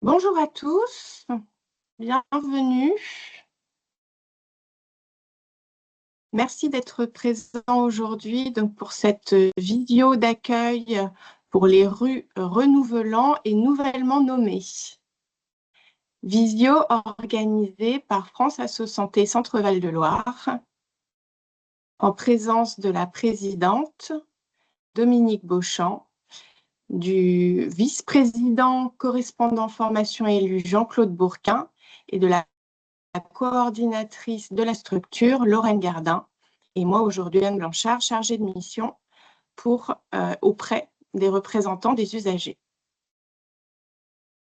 Bonjour à tous, bienvenue. Merci d'être présents aujourd'hui pour cette vidéo d'accueil pour les rues renouvelant et nouvellement nommées. Visio organisée par France Asso Santé Centre Val de Loire en présence de la présidente Dominique Beauchamp, du vice-président correspondant formation élu Jean-Claude Bourquin et de la coordinatrice de la structure, Lorraine Gardin, et moi aujourd'hui, Anne Blanchard, chargée de mission auprès des représentants des usagers.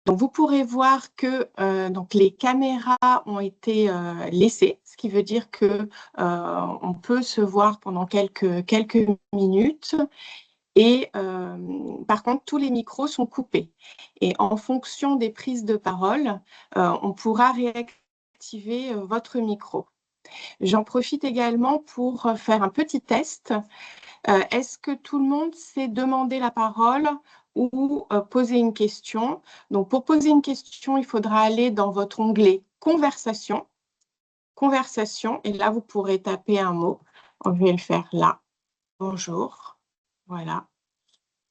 Donc, vous pourrez voir que les caméras ont été laissées, ce qui veut dire que on peut se voir pendant quelques minutes. Et par contre, tous les micros sont coupés. Et en fonction des prises de parole, on pourra réactiver votre micro. J'en profite également pour faire un petit test. Est-ce que tout le monde sait demander la parole ou poser une question? Donc, pour poser une question, il faudra aller dans votre onglet « Conversation ». Conversation, et là, vous pourrez taper un mot. Je vais le faire là. Bonjour. Voilà.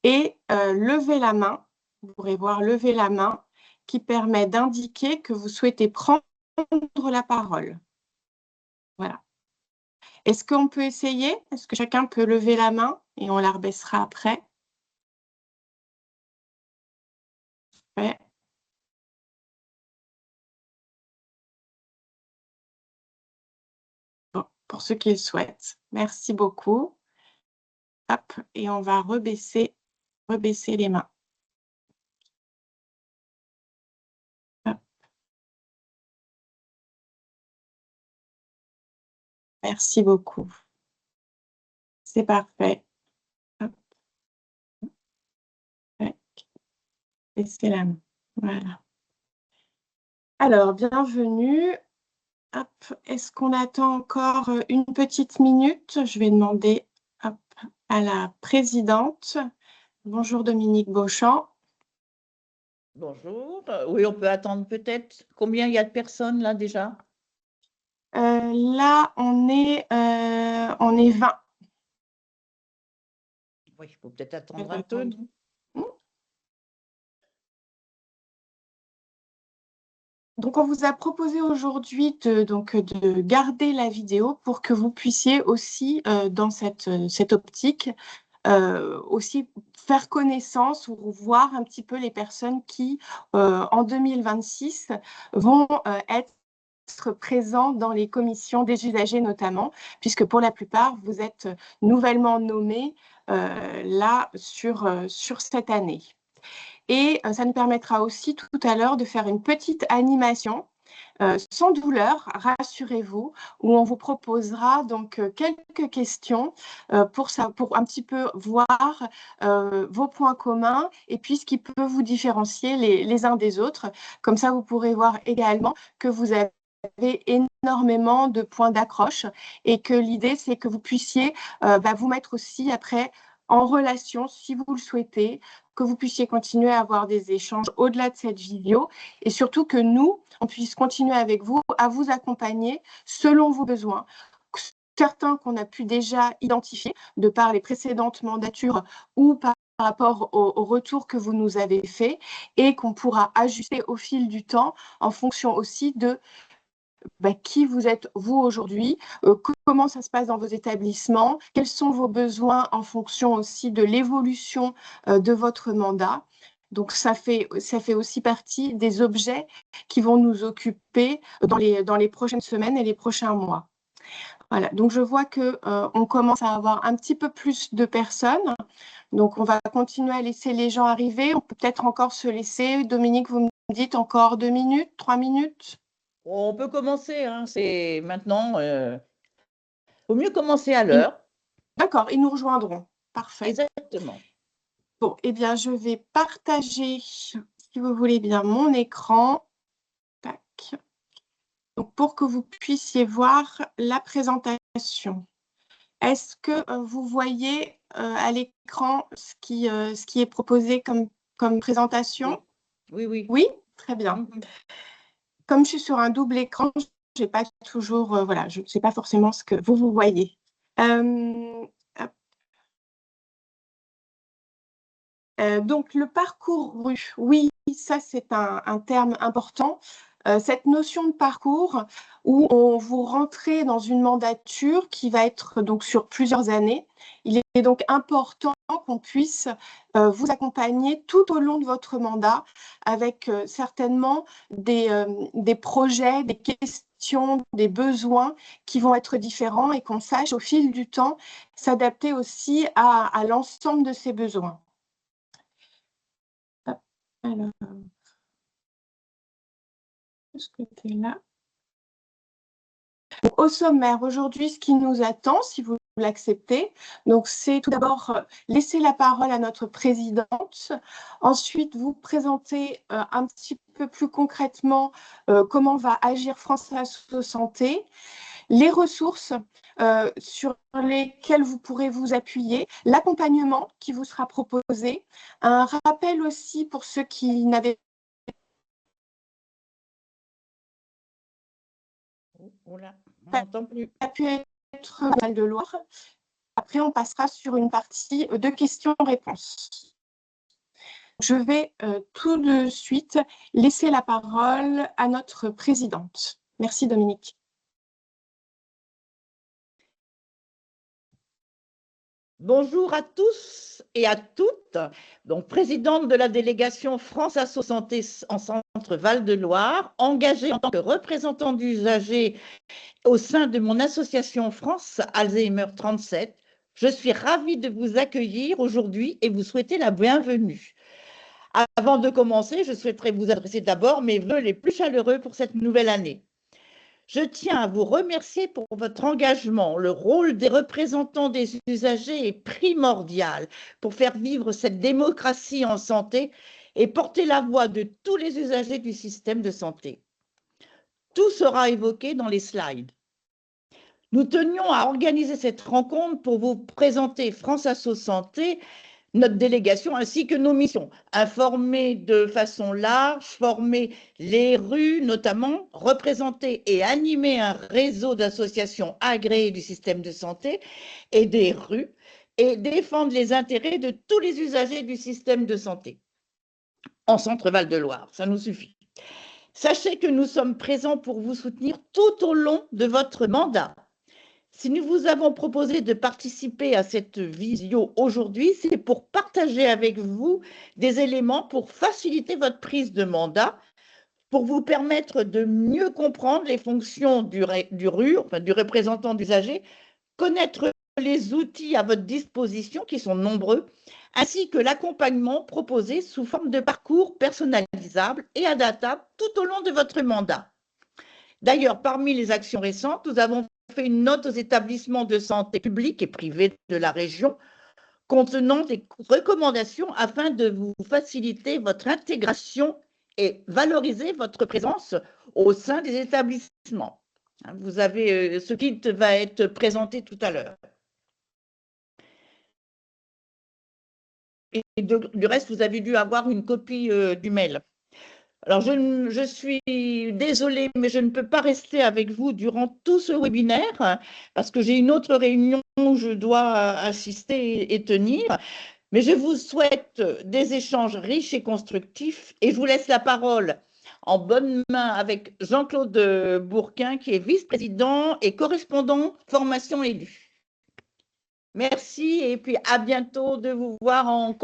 Et lever la main. Vous pourrez voir lever la main qui permet d'indiquer que vous souhaitez prendre la parole. Voilà. Est-ce qu'on peut essayer? Est-ce que chacun peut lever la main et on la rebaissera après? Ouais. Bon, pour ceux qui le souhaitent. Merci beaucoup. Hop, et on va rebaisser les mains. Hop. Merci beaucoup. C'est parfait. Hop. Baissez la main. Voilà. Alors, bienvenue. Est-ce qu'on attend encore une petite minute? Je vais demander à la présidente. Bonjour Dominique Beauchamp. Bonjour. Oui, on peut attendre peut-être. Combien il y a de personnes là déjà? Là, on est 20. Oui, il faut peut-être attendre un peu. Donc, on vous a proposé aujourd'hui de garder la vidéo pour que vous puissiez aussi, dans cette optique, aussi faire connaissance ou voir un petit peu les personnes qui, en 2026, vont être présents dans les commissions des usagers notamment, puisque pour la plupart, vous êtes nouvellement nommés là sur cette année. Et ça nous permettra aussi tout à l'heure de faire une petite animation sans douleur, rassurez-vous, où on vous proposera donc quelques questions pour un petit peu voir vos points communs et puis ce qui peut vous différencier les uns des autres. Comme ça, vous pourrez voir également que vous avez énormément de points d'accroche et que l'idée, c'est que vous puissiez vous mettre aussi après en relation, si vous le souhaitez, que vous puissiez continuer à avoir des échanges au-delà de cette vidéo et surtout que nous, on puisse continuer avec vous à vous accompagner selon vos besoins. Certains qu'on a pu déjà identifier de par les précédentes mandatures ou par rapport au retour que vous nous avez fait et qu'on pourra ajuster au fil du temps en fonction aussi de qui vous êtes vous aujourd'hui, comment ça se passe dans vos établissements, quels sont vos besoins en fonction aussi de l'évolution de votre mandat. Donc, ça fait aussi partie des objets qui vont nous occuper dans les prochaines semaines et les prochains mois. Voilà, donc je vois qu'on commence à avoir un petit peu plus de personnes. Donc, on va continuer à laisser les gens arriver. On peut peut-être encore se laisser. Dominique, vous me dites encore 2 minutes, 3 minutes? On peut commencer, hein, c'est maintenant. Vaut mieux commencer à l'heure. D'accord, ils nous rejoindront. Parfait. Exactement. Bon, eh bien, je vais partager, si vous voulez bien, mon écran. Tac. Donc, pour que vous puissiez voir la présentation. Est-ce que vous voyez à l'écran ce qui est proposé comme présentation? Oui, oui. Oui? Très bien. Comme je suis sur un double écran, je n'ai pas toujours, voilà, je ne sais pas forcément ce que vous voyez. Donc, le parcours rue, oui, ça, c'est un terme important. Cette notion de parcours où vous rentrez dans une mandature qui va être donc sur plusieurs années. Il est donc important qu'on puisse vous accompagner tout au long de votre mandat avec certainement des projets, des questions, des besoins qui vont être différents et qu'on sache au fil du temps s'adapter aussi à l'ensemble de ces besoins. Alors, de ce côté-là. Au sommaire, aujourd'hui, ce qui nous attend, si vous l'acceptez, donc c'est tout d'abord laisser la parole à notre présidente, ensuite vous présenter un petit peu plus concrètement comment va agir France Asso Santé, les ressources sur lesquelles vous pourrez vous appuyer, l'accompagnement qui vous sera proposé, un rappel aussi pour ceux qui n'avaient pas pu être Val de Loire. Après, on passera sur une partie de questions-réponses. Je vais tout de suite laisser la parole à notre présidente. Merci Dominique. Bonjour à tous et à toutes. Donc, présidente de la délégation France Asso Santé en Centre Val de Loire, engagée en tant que représentante d'usagers au sein de mon association France Alzheimer 37, je suis ravie de vous accueillir aujourd'hui et vous souhaiter la bienvenue. Avant de commencer, je souhaiterais vous adresser d'abord mes vœux les plus chaleureux pour cette nouvelle année. Je tiens à vous remercier pour votre engagement. Le rôle des représentants des usagers est primordial pour faire vivre cette démocratie en santé et porter la voix de tous les usagers du système de santé. Tout sera évoqué dans les slides. Nous tenions à organiser cette rencontre pour vous présenter France Asso Santé, notre délégation ainsi que nos missions. Informer de façon large, former les rues notamment, représenter et animer un réseau d'associations agréées du système de santé et des rues et défendre les intérêts de tous les usagers du système de santé. En Centre Val de Loire, ça nous suffit. Sachez que nous sommes présents pour vous soutenir tout au long de votre mandat. Si nous vous avons proposé de participer à cette visio aujourd'hui, c'est pour partager avec vous des éléments pour faciliter votre prise de mandat, pour vous permettre de mieux comprendre les fonctions du RU, enfin du représentant d'usager, connaître les outils à votre disposition qui sont nombreux, ainsi que l'accompagnement proposé sous forme de parcours personnalisable et adaptable tout au long de votre mandat. D'ailleurs, parmi les actions récentes, nous avons fait une note aux établissements de santé publics et privés de la région contenant des recommandations afin de vous faciliter votre intégration et valoriser votre présence au sein des établissements. Vous avez, ce kit va être présenté tout à l'heure. Et du reste, vous avez dû avoir une copie du mail. Alors, je suis désolée, mais je ne peux pas rester avec vous durant tout ce webinaire parce que j'ai une autre réunion où je dois assister et tenir. Mais je vous souhaite des échanges riches et constructifs et je vous laisse la parole en bonne main avec Jean-Claude Bourquin, qui est vice-président et correspondant formation élue. Merci et puis à bientôt de vous voir en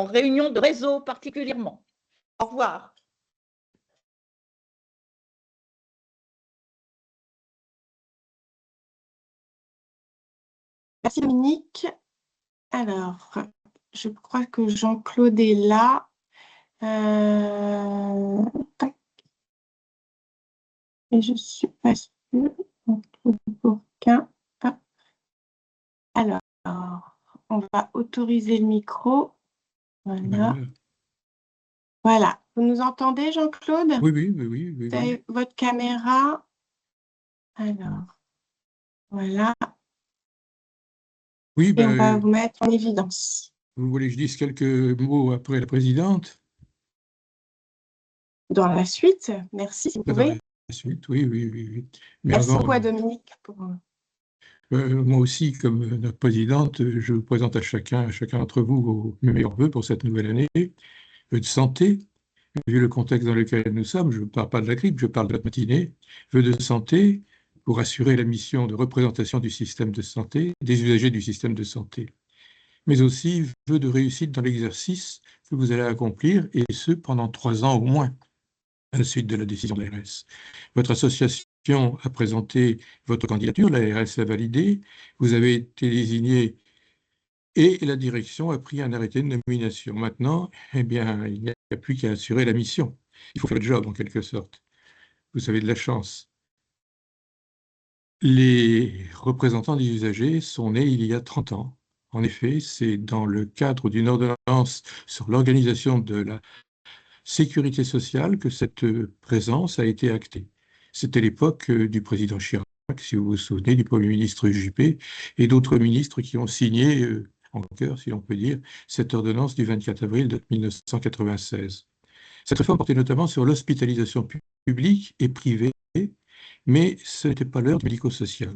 réunion de réseau particulièrement. Au revoir. Merci Dominique. Alors, je crois que Jean-Claude est là. Et je ne suis pas sûre. Alors, on va autoriser le micro. Voilà. Voilà. Vous nous entendez, Jean-Claude? Oui. Vous avez votre caméra. Alors, voilà. Oui, et on va vous mettre en évidence. Vous voulez que je dise quelques mots après la présidente? dans la suite. Merci, si vous Dans la pouvez. suite, oui, oui, oui, oui. Mais Merci avant, beaucoup à Dominique pour... moi aussi, comme notre présidente, je vous présente à chacun d'entre vous vos meilleurs vœux pour cette nouvelle année, vœux de santé, vu le contexte dans lequel nous sommes, je ne parle pas de la grippe, je parle de la matinée, vœux de santé pour assurer la mission de représentation du système de santé, des usagers du système de santé, mais aussi vœux de réussite dans l'exercice que vous allez accomplir, et ce, pendant 3 ans au moins, à la suite de la décision de l'ARS. Votre association a présenté votre candidature, l'ARS a validé, vous avez été désigné et la direction a pris un arrêté de nomination. Maintenant, eh bien, il n'y a plus qu'à assurer la mission. Il faut faire le job, en quelque sorte. Vous avez de la chance. Les représentants des usagers sont nés il y a 30 ans. En effet, c'est dans le cadre d'une ordonnance sur l'organisation de la sécurité sociale que cette présence a été actée. C'était l'époque du président Chirac, si vous vous souvenez, du Premier ministre Juppé et d'autres ministres qui ont signé, en cœur, si l'on peut dire, cette ordonnance du 24 avril de 1996. Cette réforme portait notamment sur l'hospitalisation publique et privée, mais ce n'était pas l'heure du médico-social.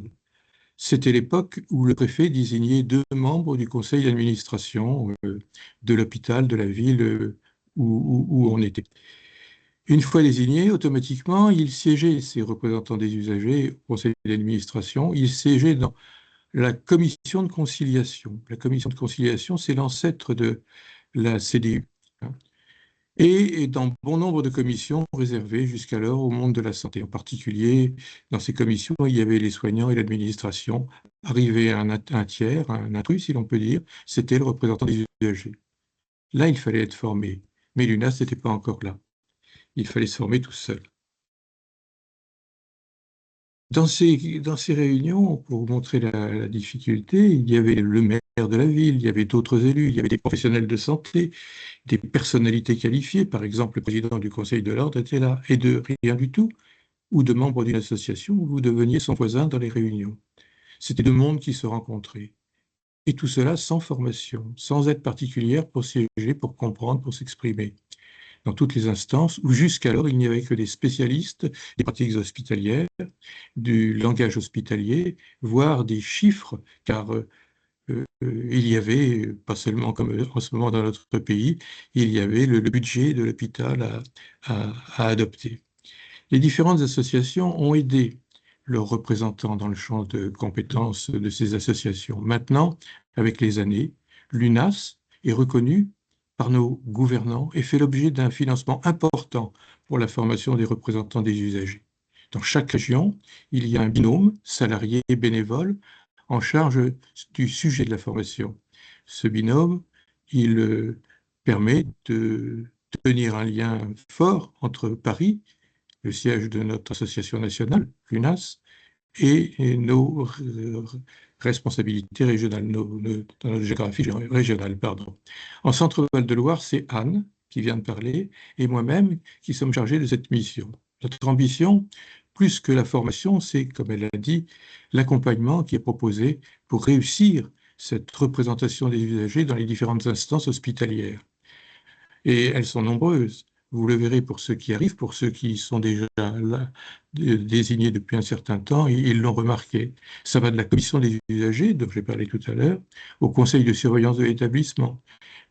C'était l'époque où le préfet désignait 2 membres du conseil d'administration de l'hôpital, de la ville où on était. Une fois désignés, automatiquement, ils siégeaient, ces représentants des usagers, au conseil d'administration, ils siégeaient dans la commission de conciliation. La commission de conciliation, c'est l'ancêtre de la CDU, hein, et dans bon nombre de commissions réservées jusqu'alors au monde de la santé. En particulier, dans ces commissions, il y avait les soignants et l'administration. Arrivé un tiers, un intrus, si l'on peut dire, c'était le représentant des usagers. Là, il fallait être formé, mais l'UNAS n'était pas encore là. Il fallait se former tout seul. Dans ces réunions, pour vous montrer la difficulté, il y avait le maire de la ville, il y avait d'autres élus, il y avait des professionnels de santé, des personnalités qualifiées, par exemple le président du Conseil de l'Ordre était là, et de rien du tout, ou de membres d'une association où vous deveniez son voisin dans les réunions. C'était 2 mondes qui se rencontraient. Et tout cela sans formation, sans aide particulière pour siéger, pour comprendre, pour s'exprimer. Dans toutes les instances où jusqu'alors il n'y avait que des spécialistes des pratiques hospitalières, du langage hospitalier, voire des chiffres, car il y avait, pas seulement comme en ce moment dans notre pays, il y avait le budget de l'hôpital à adopter. Les différentes associations ont aidé leurs représentants dans le champ de compétences de ces associations. Maintenant, avec les années, l'UNAS est reconnue par nos gouvernants et fait l'objet d'un financement important pour la formation des représentants des usagers. Dans chaque région, il y a un binôme, salarié et bénévole, en charge du sujet de la formation. Ce binôme, il permet de tenir un lien fort entre Paris, le siège de notre association nationale, l'UNAS, et nos responsabilités régionales, dans notre géographie régionale, pardon. En Centre-Val de Loire, c'est Anne qui vient de parler, et moi-même qui sommes chargés de cette mission. Notre ambition, plus que la formation, c'est, comme elle l'a dit, l'accompagnement qui est proposé pour réussir cette représentation des usagers dans les différentes instances hospitalières. Et elles sont nombreuses. Vous le verrez pour ceux qui arrivent, pour ceux qui sont déjà là, désignés depuis un certain temps, ils l'ont remarqué. Ça va de la commission des usagers, dont j'ai parlé tout à l'heure, au conseil de surveillance de l'établissement,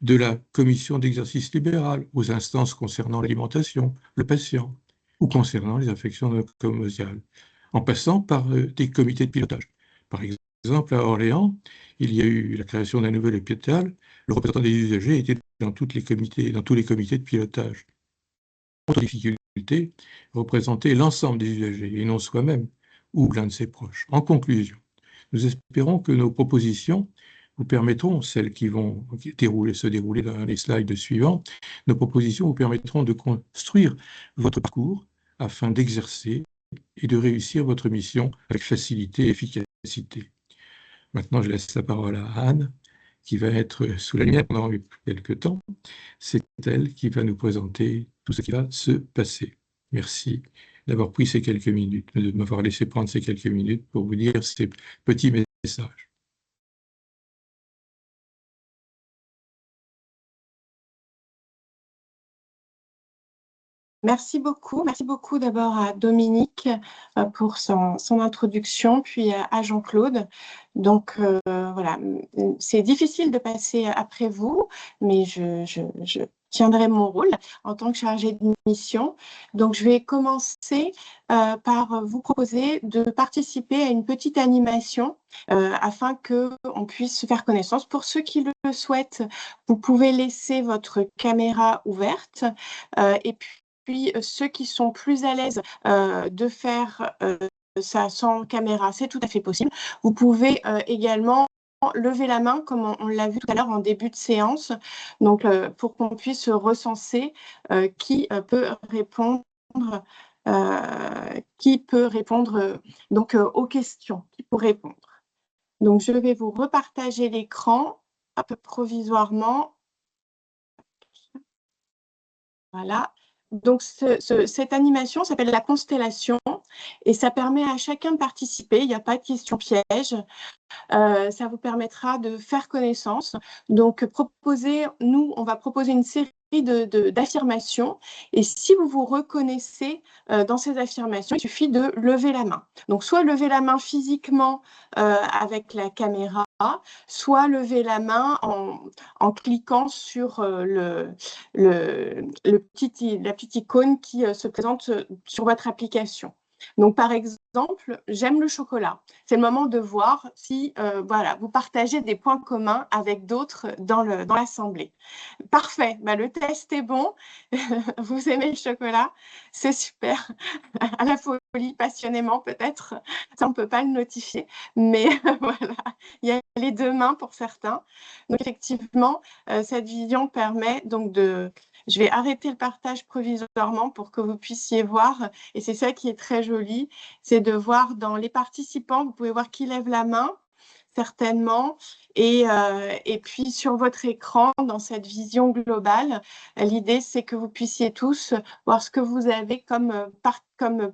de la commission d'exercice libéral, aux instances concernant l'alimentation, le patient, ou concernant les infections nosocomiales, en passant par des comités de pilotage. Par exemple, à Orléans, il y a eu la création d'un nouvel hôpital. Le représentant des usagers était dans tous les comités de pilotage. Autre difficulté, représenter l'ensemble des usagers et non soi-même ou l'un de ses proches. En conclusion, nous espérons que nos propositions vous permettront, celles qui vont se dérouler dans les slides suivants, nos propositions vous permettront de construire votre parcours afin d'exercer et de réussir votre mission avec facilité et efficacité. Maintenant, je laisse la parole à Anne, qui va être sous la lumière pendant quelques temps. C'est elle qui va nous présenter tout ce qui va se passer. Merci d'avoir pris ces quelques minutes, de m'avoir laissé prendre ces quelques minutes pour vous dire ces petits messages. Merci beaucoup d'abord à Dominique pour son introduction, puis à Jean-Claude. Donc voilà, c'est difficile de passer après vous, mais je tiendrai mon rôle en tant que chargée de mission. Donc je vais commencer par vous proposer de participer à une petite animation afin qu'on puisse se faire connaissance. Pour ceux qui le souhaitent, vous pouvez laisser votre caméra ouverte et puis, ceux qui sont plus à l'aise de faire ça sans caméra, c'est tout à fait possible. Vous pouvez également lever la main, comme on l'a vu tout à l'heure en début de séance, donc pour qu'on puisse recenser qui peut répondre, donc aux questions, qui peut répondre. Donc, je vais vous repartager l'écran provisoirement. Voilà. Donc, cette animation s'appelle la constellation et ça permet à chacun de participer. Il n'y a pas de question piège. Ça vous permettra de faire connaissance. Donc, on va proposer une série d'affirmations. Et si vous vous reconnaissez dans ces affirmations, il suffit de lever la main. Donc, soit lever la main physiquement avec la caméra, soit lever la main en cliquant sur la petite icône qui se présente sur votre application. Donc, par exemple, j'aime le chocolat. C'est le moment de voir si voilà, vous partagez des points communs avec d'autres dans l'assemblée. Parfait, bah, le test est bon. Vous aimez le chocolat, c'est super. À la folie, passionnément peut-être, ça on ne peut pas le notifier, mais voilà, il y a les deux mains pour certains. Donc effectivement, cette vision permet donc de... Je vais arrêter le partage provisoirement pour que vous puissiez voir, et c'est ça qui est très joli, c'est de voir dans les participants, vous pouvez voir qui lève la main, certainement, et puis sur votre écran, dans cette vision globale, l'idée c'est que vous puissiez tous voir ce que vous avez comme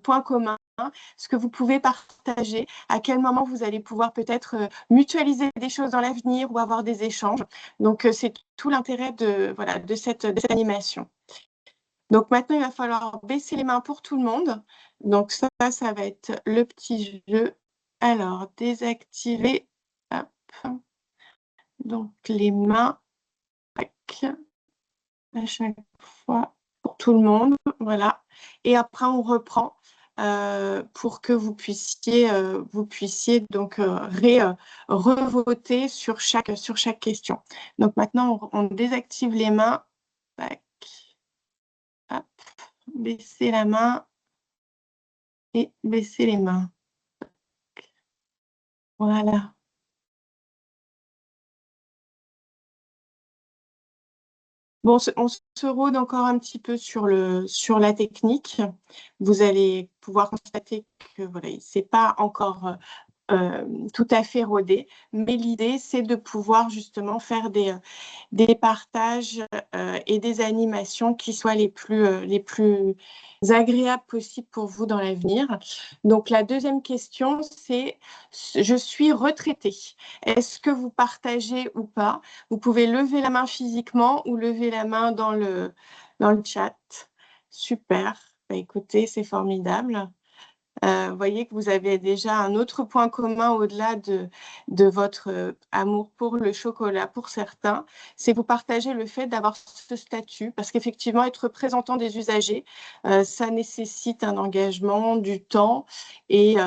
point commun, ce que vous pouvez partager, à quel moment vous allez pouvoir peut-être mutualiser des choses dans l'avenir ou avoir des échanges. Donc, c'est tout l'intérêt voilà, de cette animation. Donc, maintenant, il va falloir baisser les mains pour tout le monde. Donc, ça va être le petit jeu. Alors, désactiver. Hop. Donc, les mains à chaque fois pour tout le monde. Voilà. Et après, on reprend pour que vous puissiez donc revoter sur chaque question. Donc, maintenant, on désactive les mains. Hop. Baisser la main et baisser les mains. Voilà. Bon, on se rôde encore un petit peu sur la technique. Vous allez pouvoir constater que voilà, ce n'est pas encore tout à fait rodé, mais l'idée, c'est de pouvoir justement faire des partages et des animations qui soient les plus agréables possibles pour vous dans l'avenir. Donc, la deuxième question, c'est « Je suis retraitée ». Est-ce que vous partagez ou pas? Vous pouvez lever la main physiquement ou lever la main dans le chat. Super. Bah, écoutez, c'est formidable. Vous voyez que vous avez déjà un autre point commun au-delà de votre amour pour le chocolat pour certains, c'est que vous partagez le fait d'avoir ce statut, parce qu'effectivement, être représentant des usagers, ça nécessite un engagement, du temps, et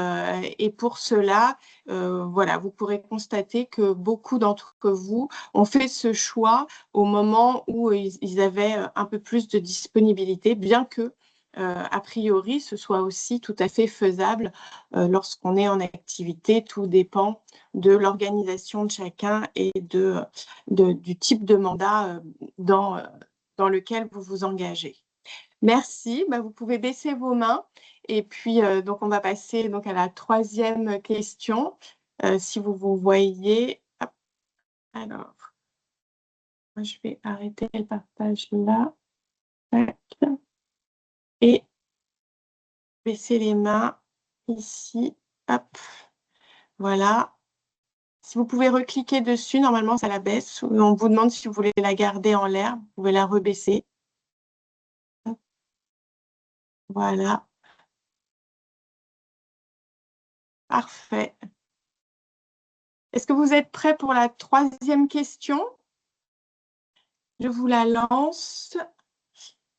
pour cela, voilà, vous pourrez constater que beaucoup d'entre vous ont fait ce choix au moment où ils avaient un peu plus de disponibilité, bien que a priori, ce soit aussi tout à fait faisable lorsqu'on est en activité. Tout dépend de l'organisation de chacun et du type de mandat dans lequel vous vous engagez. Merci. Bah, vous pouvez baisser vos mains. Et puis, donc, on va passer donc, à la troisième question. Si vous vous voyez. Hop. Alors, je vais arrêter le partage là. Tac. Et baisser les mains ici. Hop. Voilà. Si vous pouvez recliquer dessus, normalement, ça la baisse. On vous demande si vous voulez la garder en l'air. Vous pouvez la rebaisser. Voilà. Parfait. Est-ce que vous êtes prêts pour la troisième question? Je vous la lance.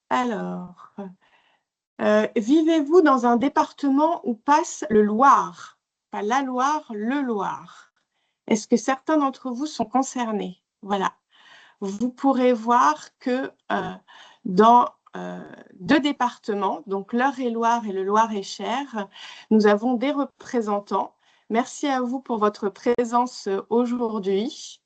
Alors, vivez-vous dans un département où passe le Loir? Pas la Loire, le Loir. Est-ce que certains d'entre vous sont concernés? Voilà. Vous pourrez voir que dans deux départements, donc l'Eure-et-Loir et le Loir-et-Cher, nous avons des représentants. Merci à vous pour votre présence aujourd'hui.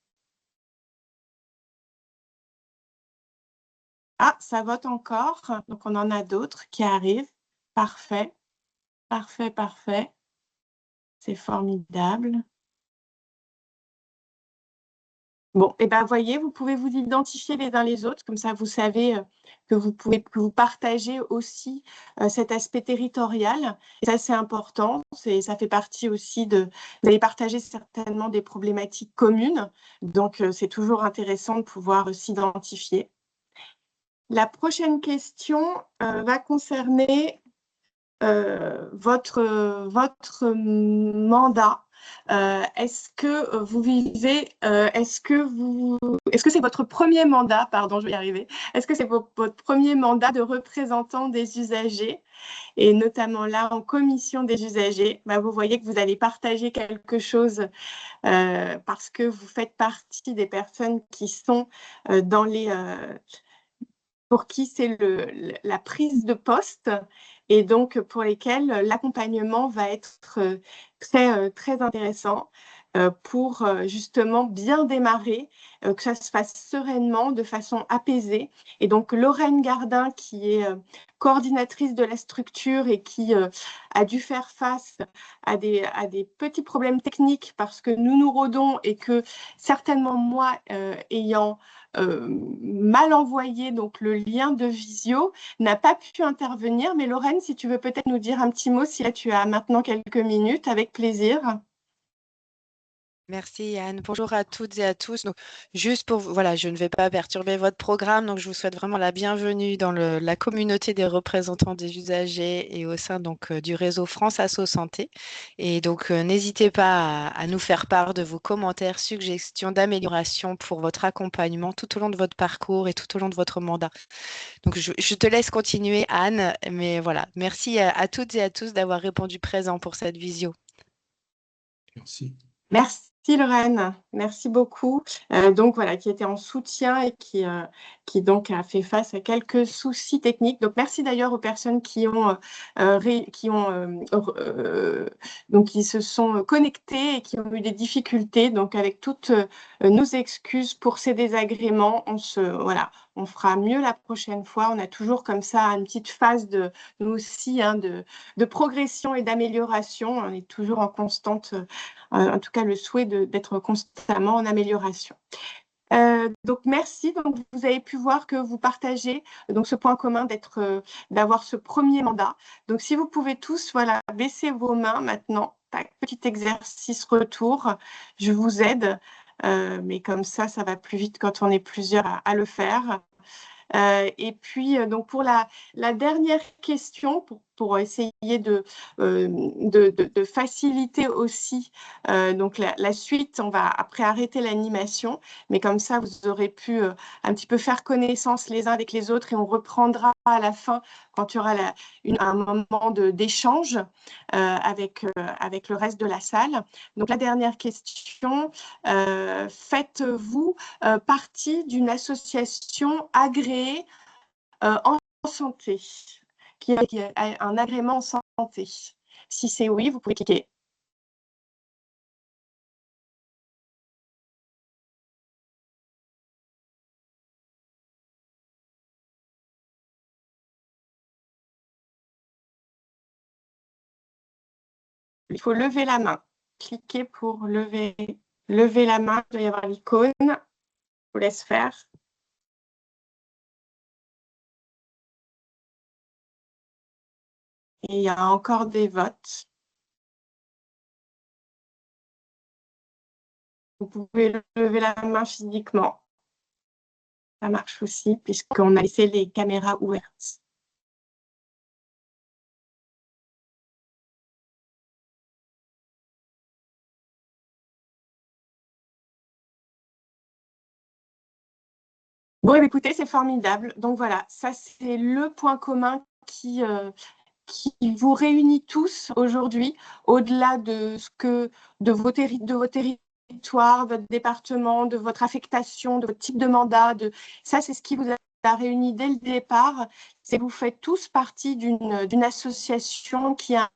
Ah, ça vote encore, donc on en a d'autres qui arrivent. Parfait, parfait, parfait. C'est formidable. Bon, et ben voyez, vous pouvez vous identifier les uns les autres, comme ça vous savez que vous partagez aussi cet aspect territorial. Et ça, c'est important, ça fait partie aussi vous allez partager certainement des problématiques communes, donc c'est toujours intéressant de pouvoir s'identifier. La prochaine question va concerner votre mandat. Est-ce que vous vivez, est-ce que c'est votre premier mandat, pardon, je vais y arriver, est-ce que c'est votre premier mandat de représentant des usagers, et notamment là en commission des usagers? Bah, vous voyez que vous allez partager quelque chose parce que vous faites partie des personnes qui sont dans pour qui c'est la prise de poste et donc pour lesquels l'accompagnement va être très intéressant pour justement bien démarrer, que ça se fasse sereinement, de façon apaisée. Et donc Lorraine Gardin, qui est coordinatrice de la structure et qui a dû faire face à des petits problèmes techniques parce que nous rôdons et que certainement moi, ayant mal envoyé donc le lien de visio, n'a pas pu intervenir. Mais Lorraine, si tu veux peut-être nous dire un petit mot, si là tu as maintenant quelques minutes, avec plaisir. Merci Anne. Bonjour à toutes et à tous. Donc, juste pour, voilà, je ne vais pas perturber votre programme, donc je vous souhaite vraiment la bienvenue dans la communauté des représentants des usagers et au sein donc du réseau France Asso Santé. Et donc, n'hésitez pas à nous faire part de vos commentaires, suggestions d'amélioration pour votre accompagnement tout au long de votre parcours et tout au long de votre mandat. Donc, je te laisse continuer, Anne, mais voilà, merci à toutes et à tous d'avoir répondu présent pour cette visio. Merci. Merci Lorraine, merci beaucoup. Donc voilà, qui était en soutien et qui donc a fait face à quelques soucis techniques. Donc merci d'ailleurs aux personnes qui se sont connectées et qui ont eu des difficultés. Donc avec toutes nos excuses pour ces désagréments, on fera mieux la prochaine fois. On a toujours comme ça une petite phase nous aussi de progression et d'amélioration. On est toujours en constante en tout cas le souhait d'être constamment en amélioration. Donc merci. Donc vous avez pu voir que vous partagez donc ce point commun d'avoir ce premier mandat. Donc si vous pouvez tous baisser vos mains maintenant. Petit exercice retour. Je vous aide, mais comme ça va plus vite quand on est plusieurs à le faire. Et puis, donc pour la dernière question, pour essayer de faciliter aussi donc la suite, on va après arrêter l'animation, mais comme ça, vous aurez pu un petit peu faire connaissance les uns avec les autres et on reprendra à la fin quand il y aura un moment d'échange avec le reste de la salle. Donc la dernière question, faites-vous partie d'une association agréée en santé, qui a un agrément en santé? Si c'est oui, vous pouvez cliquer. Il faut lever la main. Cliquez pour lever la main. Il doit y avoir l'icône. Je vous laisse faire. Et il y a encore des votes. Vous pouvez lever la main physiquement. Ça marche aussi puisqu'on a laissé les caméras ouvertes. Bon, écoutez, c'est formidable. Donc voilà, ça c'est le point commun qui vous réunit tous aujourd'hui, au-delà de vos territoires, votre département, de votre affectation, de votre type de mandat. Ça, c'est ce qui vous a réuni dès le départ. C'est que vous faites tous partie d'une association qui a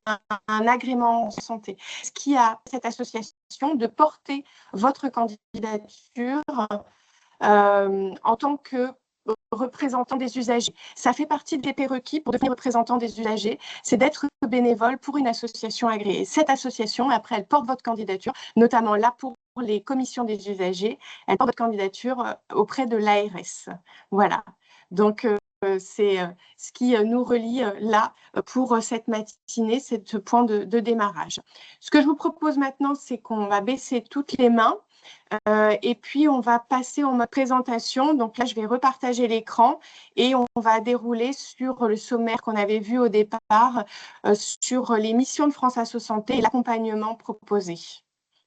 un agrément en santé. Ce qui a cette association de porter votre candidature en tant que représentant des usagers. Ça fait partie des prérequis pour devenir représentant des usagers, c'est d'être bénévole pour une association agréée. Cette association, après, elle porte votre candidature, notamment là pour les commissions des usagers, elle porte votre candidature auprès de l'ARS. Voilà. Donc, c'est ce qui nous relie là pour cette matinée, ce point de démarrage. Ce que je vous propose maintenant, c'est qu'on va baisser toutes les mains. Et puis, on va passer en mode présentation. Donc là, je vais repartager l'écran et on va dérouler sur le sommaire qu'on avait vu au départ sur les missions de France Asso Santé et l'accompagnement proposé.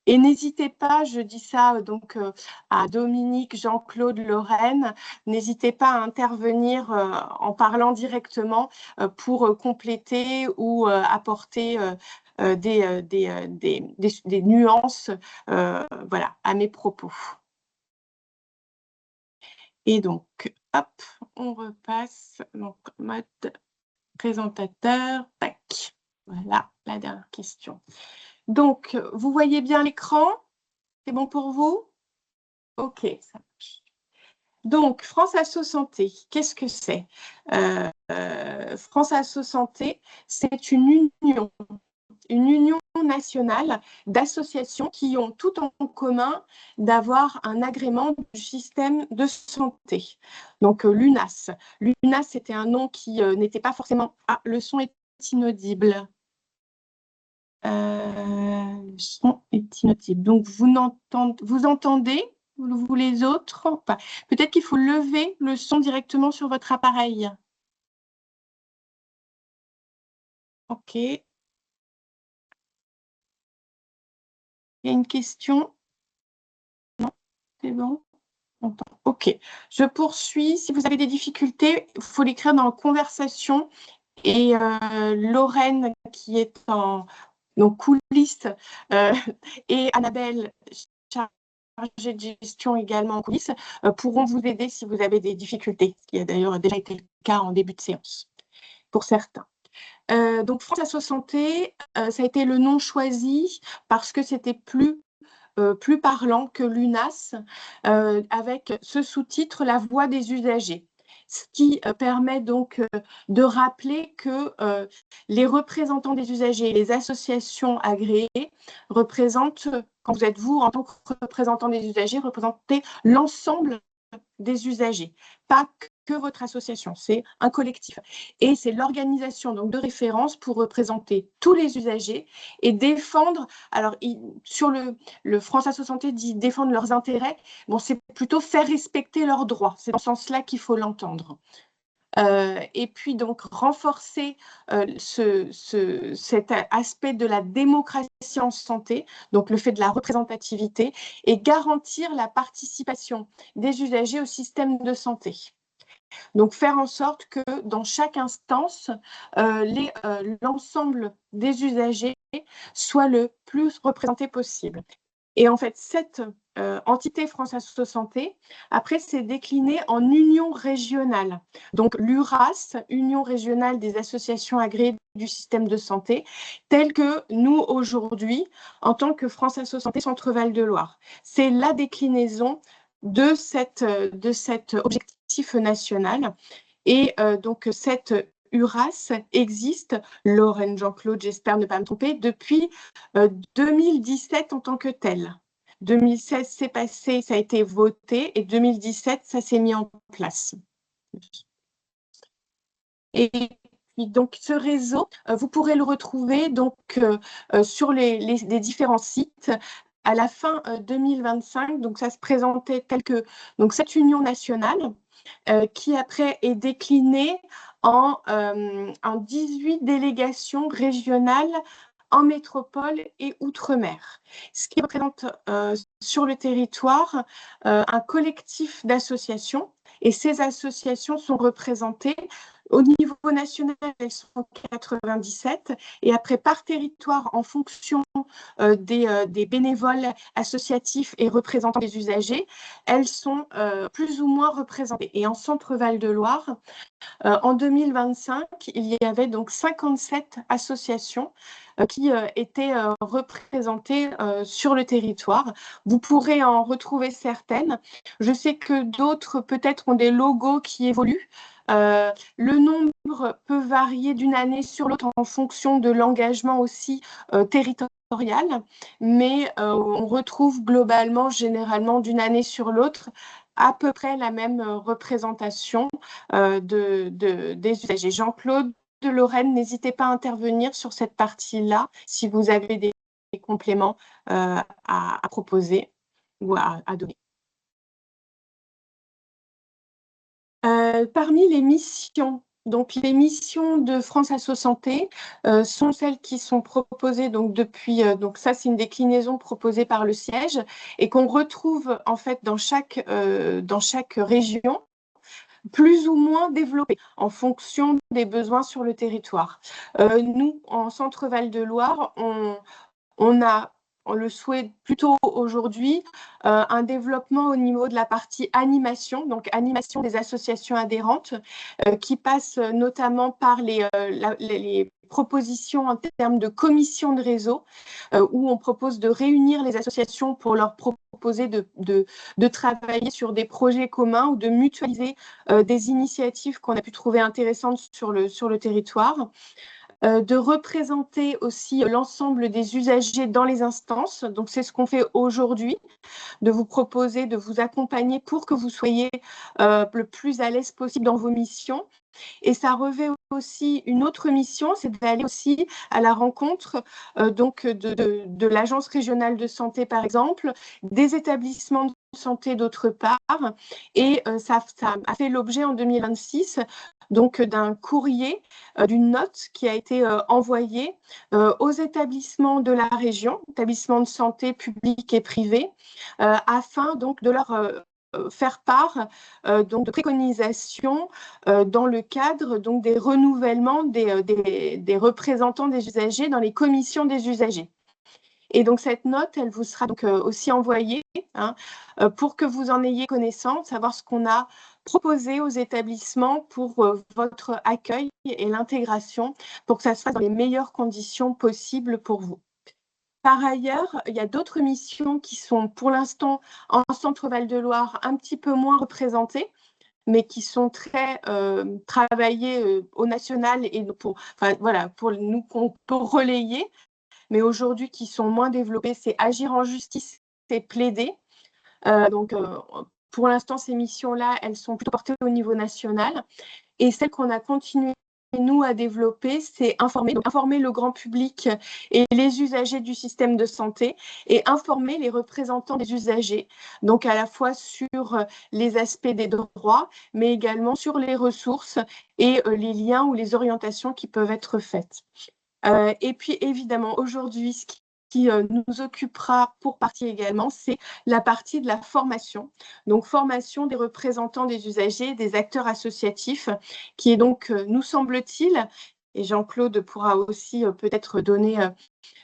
Et n'hésitez pas, je dis ça donc à Dominique, Jean-Claude, Lorraine, n'hésitez pas à intervenir en parlant directement pour compléter ou apporter des nuances voilà, à mes propos. Et donc, hop, on repasse donc mode présentateur. Tac. Voilà la dernière question. Donc, vous voyez bien l'écran? C'est bon pour vous? OK, ça marche. Donc, France Asso Santé, qu'est-ce que c'est? France Asso Santé, c'est une union nationale d'associations qui ont tout en commun d'avoir un agrément du système de santé. Donc, l'UNAS. L'UNAS, c'était un nom qui n'était pas forcément... Ah, le son est inaudible. Le son est inaudible. Donc, vous entendez, vous les autres? Enfin, peut-être qu'il faut lever le son directement sur votre appareil. OK. Il y a une question? Non, c'est bon? OK. Je poursuis. Si vous avez des difficultés, il faut l'écrire dans conversation. Et Lorraine, qui est en coulisses, et Annabelle, chargée de gestion également en coulisses, pourront vous aider si vous avez des difficultés, ce qui a d'ailleurs déjà été le cas en début de séance, pour certains. Donc, France Asso Santé, ça a été le nom choisi parce que c'était plus parlant que l'UNAS, avec ce sous-titre « La voix des usagers », ce qui permet donc de rappeler que les représentants des usagers et les associations agréées représentent, quand vous êtes vous en tant que représentant des usagers, représentez l'ensemble des usagers, pas que votre association, c'est un collectif. Et c'est l'organisation donc de référence pour représenter tous les usagers et défendre, alors sur le France Asso Santé dit défendre leurs intérêts, bon c'est plutôt faire respecter leurs droits, c'est dans ce sens-là qu'il faut l'entendre. Et puis donc renforcer cet aspect de la démocratie en santé, donc le fait de la représentativité, et garantir la participation des usagers au système de santé. Donc faire en sorte que dans chaque instance, l'ensemble des usagers soit le plus représenté possible. Et en fait, cette entité France Asso Santé, après, c'est décliné en union régionale. Donc, l'URAS, Union régionale des associations agréées du système de santé, telle que nous, aujourd'hui, en tant que France Asso Santé Centre-Val de Loire. C'est la déclinaison de cet objectif national. Et donc, cette URAS existe, Lorraine, Jean-Claude, j'espère ne pas me tromper, depuis 2017 en tant que tel. 2016, c'est passé, ça a été voté, et 2017, ça s'est mis en place. Et puis, donc, ce réseau, vous pourrez le retrouver donc, sur les différents sites. À la fin 2025, donc ça se présentait tel que donc, cette union nationale, qui après est déclinée en 18 délégations régionales en métropole et outre-mer, ce qui représente sur le territoire un collectif d'associations Et ces associations sont représentées au niveau national, elles sont 97, et après par territoire, en fonction des bénévoles associatifs et représentants des usagers, elles sont plus ou moins représentées. Et en Centre-Val de Loire, en 2025, il y avait donc 57 associations qui étaient représentées sur le territoire. Vous pourrez en retrouver certaines. Je sais que d'autres peut-être ont des logos qui évoluent. Le nombre peut varier d'une année sur l'autre en fonction de l'engagement aussi territorial, mais on retrouve globalement, généralement, d'une année sur l'autre, à peu près la même représentation des usagers. Jean-Claude de Lorraine, n'hésitez pas à intervenir sur cette partie-là si vous avez des compléments à proposer ou à donner. Parmi les missions, donc les missions de France Asso Santé sont celles qui sont proposées donc depuis, donc ça c'est une déclinaison proposée par le siège et qu'on retrouve en fait dans chaque région, plus ou moins développée en fonction des besoins sur le territoire. Nous, en Centre-Val de Loire, on a le souhait plutôt aujourd'hui un développement au niveau de la partie animation, donc animation des associations adhérentes, qui passe notamment par les propositions en termes de commission de réseau, où on propose de réunir les associations pour leur proposer de travailler sur des projets communs ou de mutualiser des initiatives qu'on a pu trouver intéressantes sur le territoire. De représenter aussi l'ensemble des usagers dans les instances. Donc, c'est ce qu'on fait aujourd'hui, de vous proposer, de vous accompagner pour que vous soyez le plus à l'aise possible dans vos missions. Et ça revêt aussi une autre mission, c'est d'aller aussi à la rencontre donc de l'Agence régionale de santé, par exemple, des établissements de santé d'autre part. Et ça a fait l'objet en 2026 donc d'un courrier, d'une note qui a été envoyée aux établissements de la région, établissements de santé publics et privés, afin donc de leur faire part donc de préconisations dans le cadre donc des renouvellements des représentants des usagers dans les commissions des usagers. Et donc cette note, elle vous sera donc aussi envoyée pour que vous en ayez connaissance, savoir ce qu'on a proposé aux établissements pour votre accueil et l'intégration, pour que ça se fasse dans les meilleures conditions possibles pour vous. Par ailleurs, il y a d'autres missions qui sont pour l'instant en Centre-Val de Loire un petit peu moins représentées, mais qui sont très travaillées au national et pour nous qu'on peut relayer, mais aujourd'hui qui sont moins développées, c'est agir en justice, c'est plaider. Pour l'instant, ces missions-là, elles sont plutôt portées au niveau national. Et celle qu'on a continué, nous, à développer, c'est informer. Donc, informer le grand public et les usagers du système de santé et informer les représentants des usagers. Donc, à la fois sur les aspects des droits, mais également sur les ressources et les liens ou les orientations qui peuvent être faites. Et puis, évidemment, aujourd'hui, ce qui nous occupera pour partie également, c'est la partie de la formation. Donc, formation des représentants des usagers, des acteurs associatifs, qui est donc, nous semble-t-il, et Jean-Claude pourra aussi peut-être donner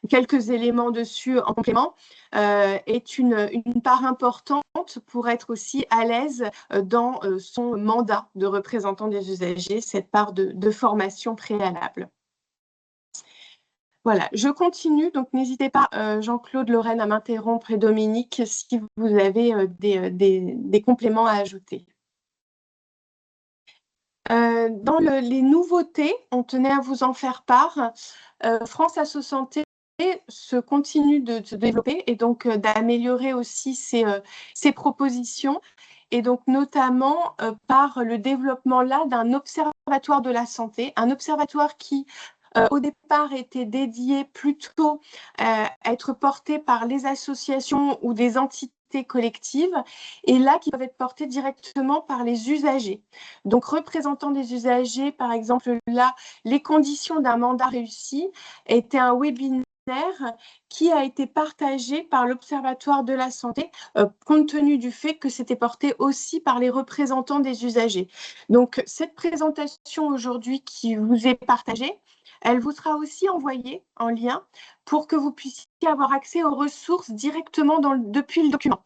quelques éléments dessus en complément, est une part importante pour être aussi à l'aise dans son mandat de représentant des usagers, cette part de formation préalable. Voilà, je continue, donc n'hésitez pas, Jean-Claude, Lorraine, à m'interrompre et Dominique, si vous avez des compléments à ajouter. Dans les nouveautés, on tenait à vous en faire part. France Asso Santé se continue de se développer et donc d'améliorer aussi ses propositions, et donc notamment par le développement là d'un observatoire de la santé, un observatoire qui au départ était dédié plutôt à être porté par les associations ou des entités collectives, et là qui peuvent être portés directement par les usagers. Donc représentants des usagers, par exemple là, les conditions d'un mandat réussi était un webinaire qui a été partagé par l'Observatoire de la santé, compte tenu du fait que c'était porté aussi par les représentants des usagers. Donc, cette présentation aujourd'hui qui vous est partagée, elle vous sera aussi envoyée en lien pour que vous puissiez avoir accès aux ressources directement depuis le document.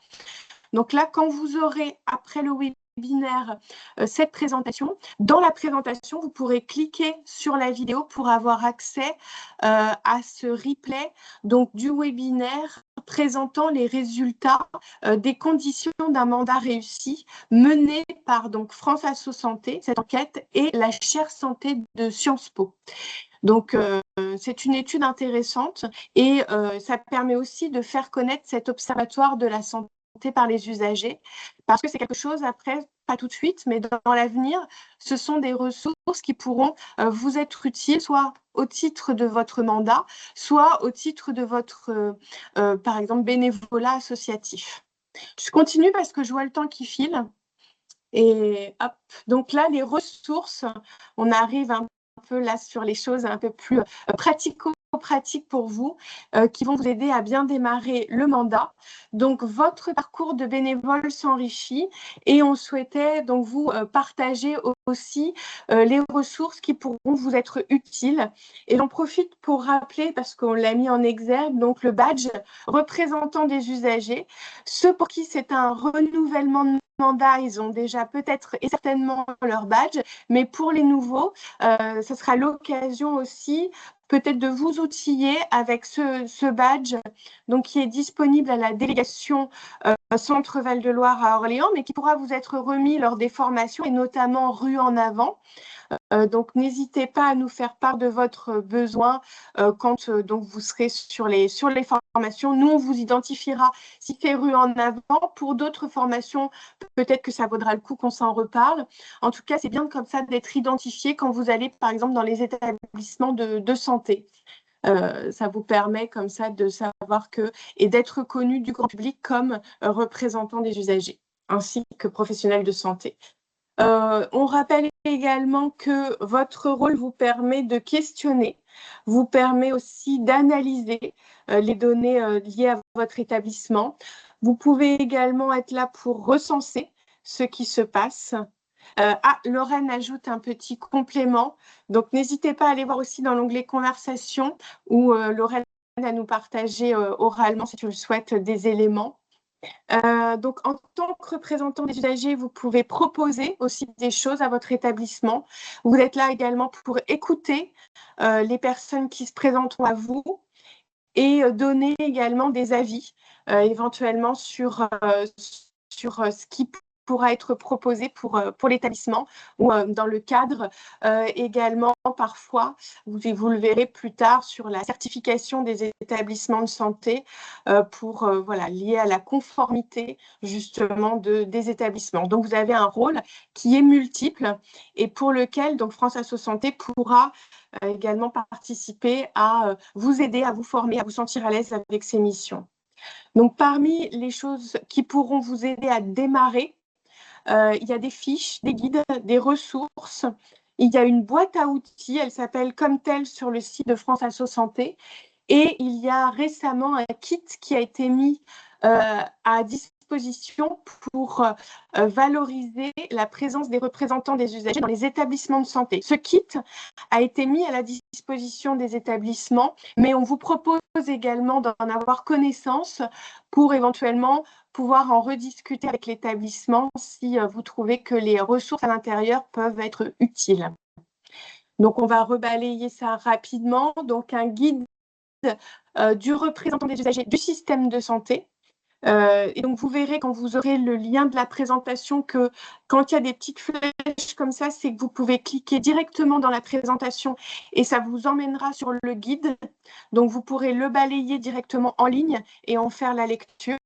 Donc là, quand vous aurez, après le webinaire, cette présentation, dans la présentation, vous pourrez cliquer sur la vidéo pour avoir accès à ce replay donc, du webinaire présentant les résultats des conditions d'un mandat réussi mené par donc, France Asso Santé, cette enquête, et la chaire santé de Sciences Po. Donc, c'est une étude intéressante et ça permet aussi de faire connaître cet observatoire de la santé par les usagers, parce que c'est quelque chose, après, pas tout de suite, mais dans l'avenir, ce sont des ressources qui pourront vous être utiles, soit au titre de votre mandat, soit au titre de votre, par exemple, bénévolat associatif. Je continue parce que je vois le temps qui file. Et hop, donc là, les ressources, on arrive un peu là sur les choses un peu plus pratiques pour vous, qui vont vous aider à bien démarrer le mandat. Donc, votre parcours de bénévole s'enrichit et on souhaitait donc vous partager aussi les ressources qui pourront vous être utiles. Et j'en profite pour rappeler, parce qu'on l'a mis en exergue, donc le badge représentant des usagers. Ceux pour qui c'est un renouvellement de mandat, ils ont déjà peut-être et certainement leur badge, mais pour les nouveaux, ce sera l'occasion aussi peut-être de vous outiller avec ce badge donc, qui est disponible à la délégation Centre Val-de-Loire à Orléans, mais qui pourra vous être remis lors des formations et notamment rue en avant. Donc, n'hésitez pas à nous faire part de votre besoin quand donc vous serez sur les formations. Nous, on vous identifiera si c'est rue en avant. Pour d'autres formations, peut-être que ça vaudra le coup qu'on s'en reparle. En tout cas, c'est bien comme ça d'être identifié quand vous allez, par exemple, dans les établissements de santé. Ça vous permet comme ça de savoir que et d'être connu du grand public comme représentant des usagers, ainsi que professionnel de santé. On rappelle également que votre rôle vous permet de questionner, vous permet aussi d'analyser les données liées à votre établissement. Vous pouvez également être là pour recenser ce qui se passe. Lorraine ajoute un petit complément. Donc, n'hésitez pas à aller voir aussi dans l'onglet Conversation où Lorraine a nous partager oralement, si tu le souhaites, des éléments. Donc, en tant que représentant des usagers, vous pouvez proposer aussi des choses à votre établissement. Vous êtes là également pour écouter les personnes qui se présenteront à vous et donner également des avis éventuellement sur ce qui pourra être proposé pour l'établissement ou dans le cadre également parfois, vous le verrez plus tard sur la certification des établissements de santé pour lié à la conformité justement des établissements. Donc vous avez un rôle qui est multiple et pour lequel donc France Asso Santé pourra également participer à vous aider, à vous former, à vous sentir à l'aise avec ces missions. Donc parmi les choses qui pourront vous aider à démarrer, il y a des fiches, des guides, des ressources. Il y a une boîte à outils, elle s'appelle comme telle sur le site de France Asso Santé. Et il y a récemment un kit qui a été mis à disposition pour valoriser la présence des représentants des usagers dans les établissements de santé. Ce kit a été mis à la disposition des établissements, mais on vous propose également d'en avoir connaissance pour éventuellement pouvoir en rediscuter avec l'établissement si vous trouvez que les ressources à l'intérieur peuvent être utiles. Donc, on va rebalayer ça rapidement. Donc, un guide du représentant des usagers du système de santé. Et donc, vous verrez quand vous aurez le lien de la présentation que quand il y a des petites flèches comme ça, c'est que vous pouvez cliquer directement dans la présentation et ça vous emmènera sur le guide. Donc, vous pourrez le balayer directement en ligne et en faire la lecture.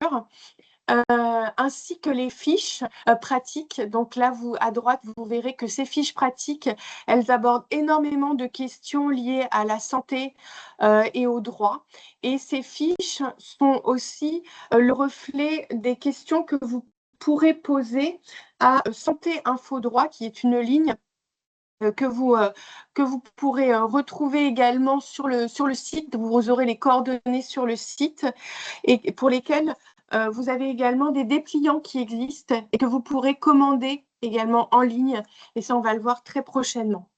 Ainsi que les fiches pratiques. Donc là, à droite, vous verrez que ces fiches pratiques, elles abordent énormément de questions liées à la santé et au droit. Et ces fiches sont aussi le reflet des questions que vous pourrez poser à Santé Info Droit, qui est une ligne que vous pourrez retrouver également sur le site. Vous aurez les coordonnées sur le site et pour lesquelles vous avez également des dépliants qui existent et que vous pourrez commander également en ligne. Et ça, on va le voir très prochainement.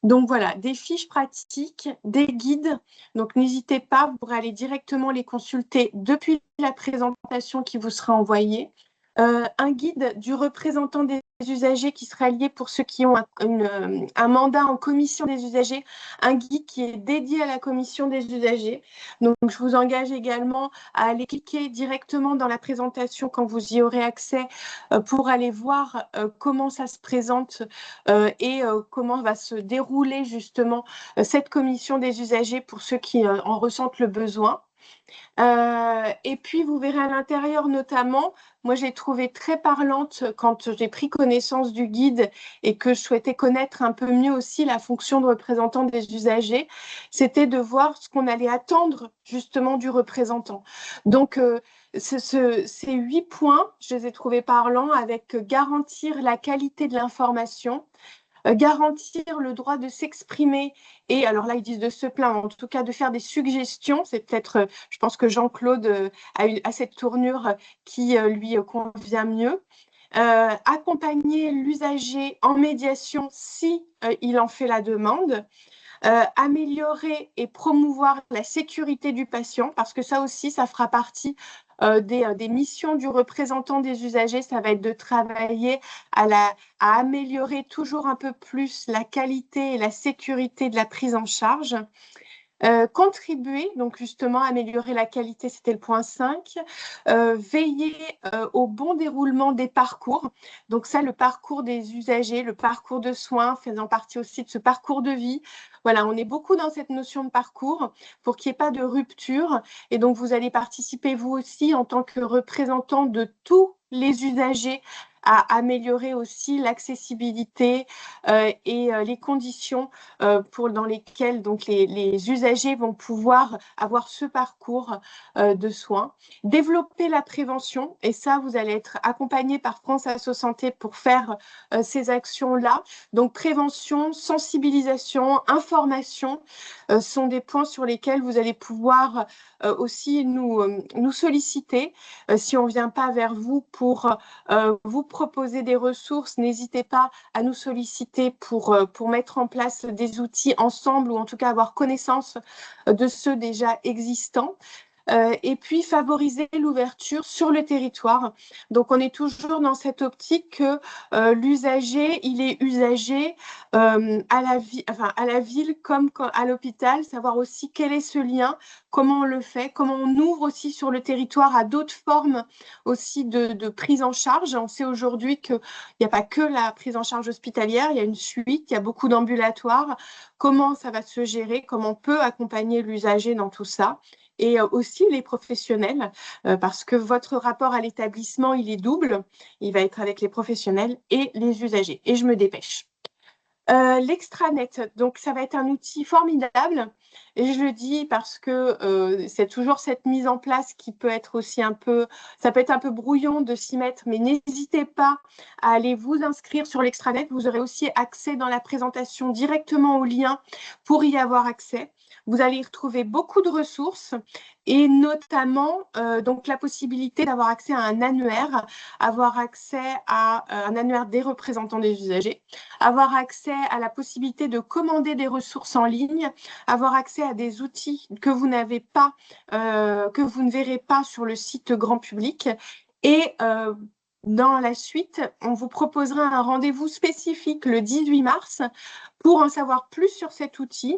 Donc voilà, des fiches pratiques, des guides. Donc n'hésitez pas, vous pourrez aller directement les consulter depuis la présentation qui vous sera envoyée. Un guide du représentant des usagers qui sera lié pour ceux qui ont un mandat en commission des usagers, un guide qui est dédié à la commission des usagers. Donc, je vous engage également à aller cliquer directement dans la présentation quand vous y aurez accès pour aller voir comment ça se présente et comment va se dérouler justement cette commission des usagers pour ceux qui en ressentent le besoin. Et puis, vous verrez à l'intérieur notamment, moi j'ai trouvé très parlante quand j'ai pris connaissance du guide et que je souhaitais connaître un peu mieux aussi la fonction de représentant des usagers, c'était de voir ce qu'on allait attendre justement du représentant. Donc, ces 8 points, je les ai trouvés parlants avec garantir la qualité de l'information, garantir le droit de s'exprimer et alors là ils disent de se plaindre, en tout cas de faire des suggestions. C'est peut-être, je pense que Jean-Claude a cette tournure qui lui convient mieux. Accompagner l'usager en médiation si il en fait la demande. Améliorer et promouvoir la sécurité du patient, parce que ça aussi, ça fera partie des missions du représentant des usagers. Ça va être de travailler à améliorer toujours un peu plus la qualité et la sécurité de la prise en charge. Contribuer, donc justement améliorer la qualité, c'était le point 5. Veiller au bon déroulement des parcours. Donc ça, le parcours des usagers, le parcours de soins, faisant partie aussi de ce parcours de vie. Voilà, on est beaucoup dans cette notion de parcours pour qu'il n'y ait pas de rupture. Et donc, vous allez participer, vous aussi, en tant que représentant de tous les usagers, à améliorer aussi l'accessibilité et les conditions dans lesquelles donc, les usagers vont pouvoir avoir ce parcours de soins. Développer la prévention, et ça, vous allez être accompagné par France Asso Santé pour faire ces actions-là. Donc, prévention, sensibilisation, information sont des points sur lesquels vous allez pouvoir aussi nous solliciter. Si on ne vient pas vers vous pour vous proposer des ressources, n'hésitez pas à nous solliciter pour mettre en place des outils ensemble ou en tout cas avoir connaissance de ceux déjà existants. Et puis favoriser l'ouverture sur le territoire. Donc, on est toujours dans cette optique que l'usager, il est usager à la ville comme à l'hôpital, savoir aussi quel est ce lien, comment on le fait, comment on ouvre aussi sur le territoire à d'autres formes aussi de prise en charge. On sait aujourd'hui qu'il n'y a pas que la prise en charge hospitalière, il y a une suite, il y a beaucoup d'ambulatoires. Comment ça va se gérer, comment on peut accompagner l'usager dans tout ça. Et aussi les professionnels, parce que votre rapport à l'établissement, il est double. Il va être avec les professionnels et les usagers. Et je me dépêche. L'extranet, donc ça va être un outil formidable. Et je le dis parce que c'est toujours cette mise en place qui peut être aussi ça peut être un peu brouillon de s'y mettre, mais n'hésitez pas à aller vous inscrire sur l'extranet. Vous aurez aussi accès dans la présentation directement au lien pour y avoir accès. Vous allez y retrouver beaucoup de ressources et notamment donc la possibilité d'avoir accès à un annuaire, avoir accès à un annuaire des représentants des usagers, avoir accès à la possibilité de commander des ressources en ligne, avoir accès à des outils que vous n'avez pas, que vous ne verrez pas sur le site grand public. Et dans la suite, on vous proposera un rendez-vous spécifique le 18 mars pour en savoir plus sur cet outil